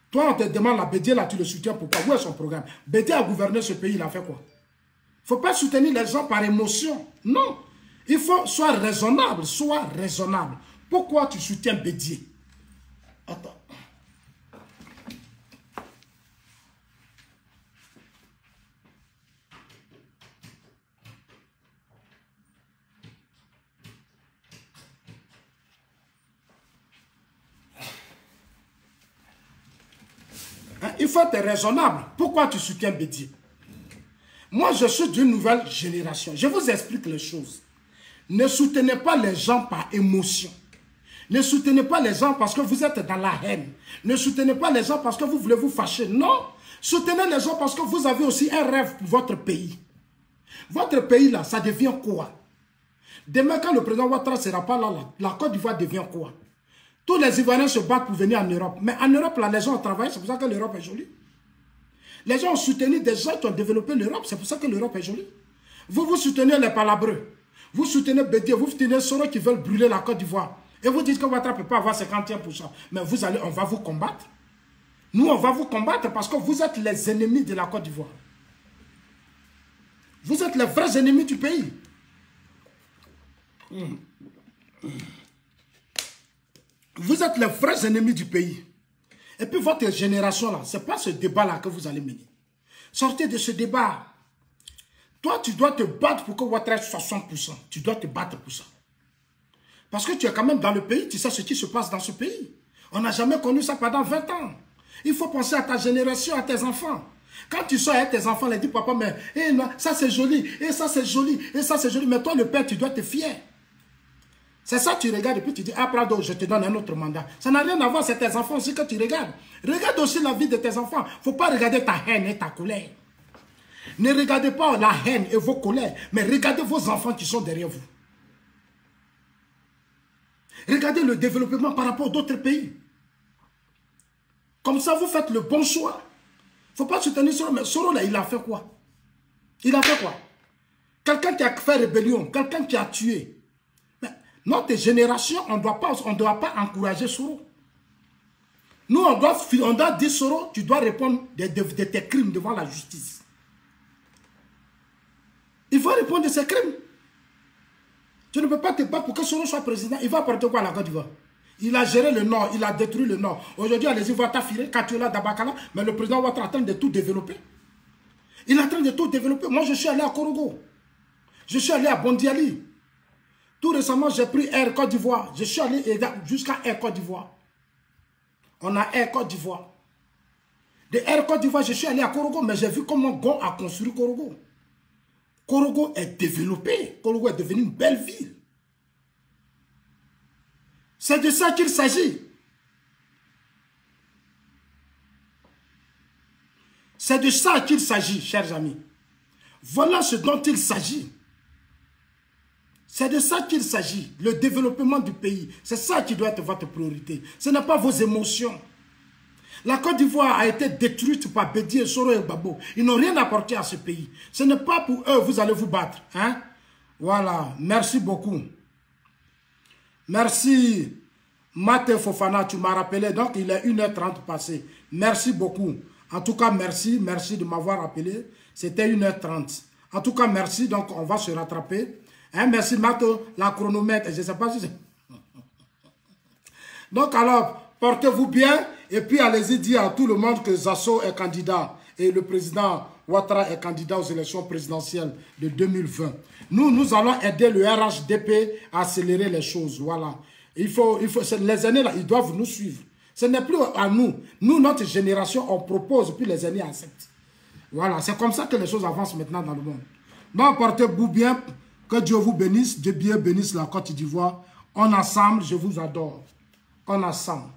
Toi, on te demande la Bédié, là, tu le soutiens. Pourquoi? Où est son programme? Bédié a gouverné ce pays, il a fait quoi? Il ne faut pas soutenir les gens par émotion. Non. Il faut soit raisonnable, soit raisonnable. Pourquoi tu soutiens Bédié? Attends. Il faut être raisonnable. Pourquoi tu soutiens Bédié? Moi, je suis d'une nouvelle génération. Je vous explique les choses. Ne soutenez pas les gens par émotion. Ne soutenez pas les gens parce que vous êtes dans la haine. Ne soutenez pas les gens parce que vous voulez vous fâcher. Non. Soutenez les gens parce que vous avez aussi un rêve pour votre pays. Votre pays, là, ça devient quoi? Demain, quand le président Ouattara ne sera pas là, la Côte d'Ivoire devient quoi? Tous les Ivoiriens se battent pour venir en Europe. Mais en Europe, là, les gens ont travaillé. C'est pour ça que l'Europe est jolie. Les gens ont soutenu des gens qui ont développé l'Europe. C'est pour ça que l'Europe est jolie. Vous soutenez les palabreux. Vous soutenez Bédié. Vous soutenez Soro qui veulent brûler la Côte d'Ivoire. Et vous dites que Ouattara ne peut pas avoir 51%. Mais on va vous combattre. Nous, on va vous combattre parce que vous êtes les ennemis de la Côte d'Ivoire. Vous êtes les vrais ennemis du pays. Vous êtes les vrais ennemis du pays. Et puis votre génération là, ce n'est pas ce débat-là que vous allez mener. Sortez de ce débat. Toi, tu dois te battre pour que Ouattara ait 60%. Tu dois te battre pour ça. Parce que tu es quand même dans le pays, tu sais ce qui se passe dans ce pays. On n'a jamais connu ça pendant 20 ans. Il faut penser à ta génération, à tes enfants. Quand tu sors avec tes enfants, ils disent, papa, mais non, ça c'est joli, et ça c'est joli, et ça c'est joli. Mais toi, le père, tu dois te fier. C'est ça, tu regardes et puis tu dis, ah, Prado, je te donne un autre mandat. Ça n'a rien à voir, c'est tes enfants aussi que tu regardes. Regarde aussi la vie de tes enfants. Il ne faut pas regarder ta haine et ta colère. Ne regardez pas la haine et vos colères, mais regardez vos enfants qui sont derrière vous. Regardez le développement par rapport à d'autres pays. Comme ça, vous faites le bon choix. Il ne faut pas soutenir Soro, mais Soro, là, il a fait quoi? Il a fait quoi? Quelqu'un qui a fait rébellion, quelqu'un qui a tué. Mais notre génération, on ne doit pas encourager Soro. Nous, on doit dire Soro, tu dois répondre de tes crimes devant la justice. Il faut répondre de ses crimes. Tu ne peux pas te battre pour que Soro soit président. Il va apporter quoi à la Côte d'Ivoire? Il a géré le Nord, il a détruit le Nord. Aujourd'hui, les Ivoiriens t'affirer, Katiola, Dabakala, mais le président Ouattara est en train de tout développer. Il est en train de tout développer. Moi, je suis allé à Korogo. Je suis allé à Bondiali. Tout récemment, j'ai pris Air Côte d'Ivoire. Je suis allé jusqu'à Air Côte d'Ivoire. On a Air Côte d'Ivoire. De Air Côte d'Ivoire, je suis allé à Korogo, mais j'ai vu comment Gon a construit Korogo. Korogo est développé. Korogo est devenu une belle ville. C'est de ça qu'il s'agit. C'est de ça qu'il s'agit, chers amis. Voilà ce dont il s'agit. C'est de ça qu'il s'agit. Le développement du pays. C'est ça qui doit être votre priorité. Ce n'est pas vos émotions. La Côte d'Ivoire a été détruite par Bédié, Soro et Gbagbo. Ils n'ont rien apporté à ce pays. Ce n'est pas pour eux que vous allez vous battre. Hein? Voilà. Merci beaucoup. Merci. Mate Fofana, tu m'as rappelé. Donc, il est 1h30 passé. Merci beaucoup. En tout cas, merci. Merci de m'avoir rappelé. C'était 1h30. En tout cas, merci. Donc, on va se rattraper. Hein? Merci, Mato. La chronomètre. Je ne sais pas si c'est... Donc, alors, portez-vous bien. Et puis, allez-y dire à tout le monde que Zasso est candidat. Et le président Ouattara est candidat aux élections présidentielles de 2020. Nous allons aider le RHDP à accélérer les choses. Voilà. Les aînés, là, ils doivent nous suivre. Ce n'est plus à nous. Nous, notre génération, on propose, puis les aînés acceptent. Voilà. C'est comme ça que les choses avancent maintenant dans le monde. Donc, portez-vous bien. Que Dieu vous bénisse, Dieu bien bénisse la Côte d'Ivoire. En ensemble, je vous adore. En ensemble.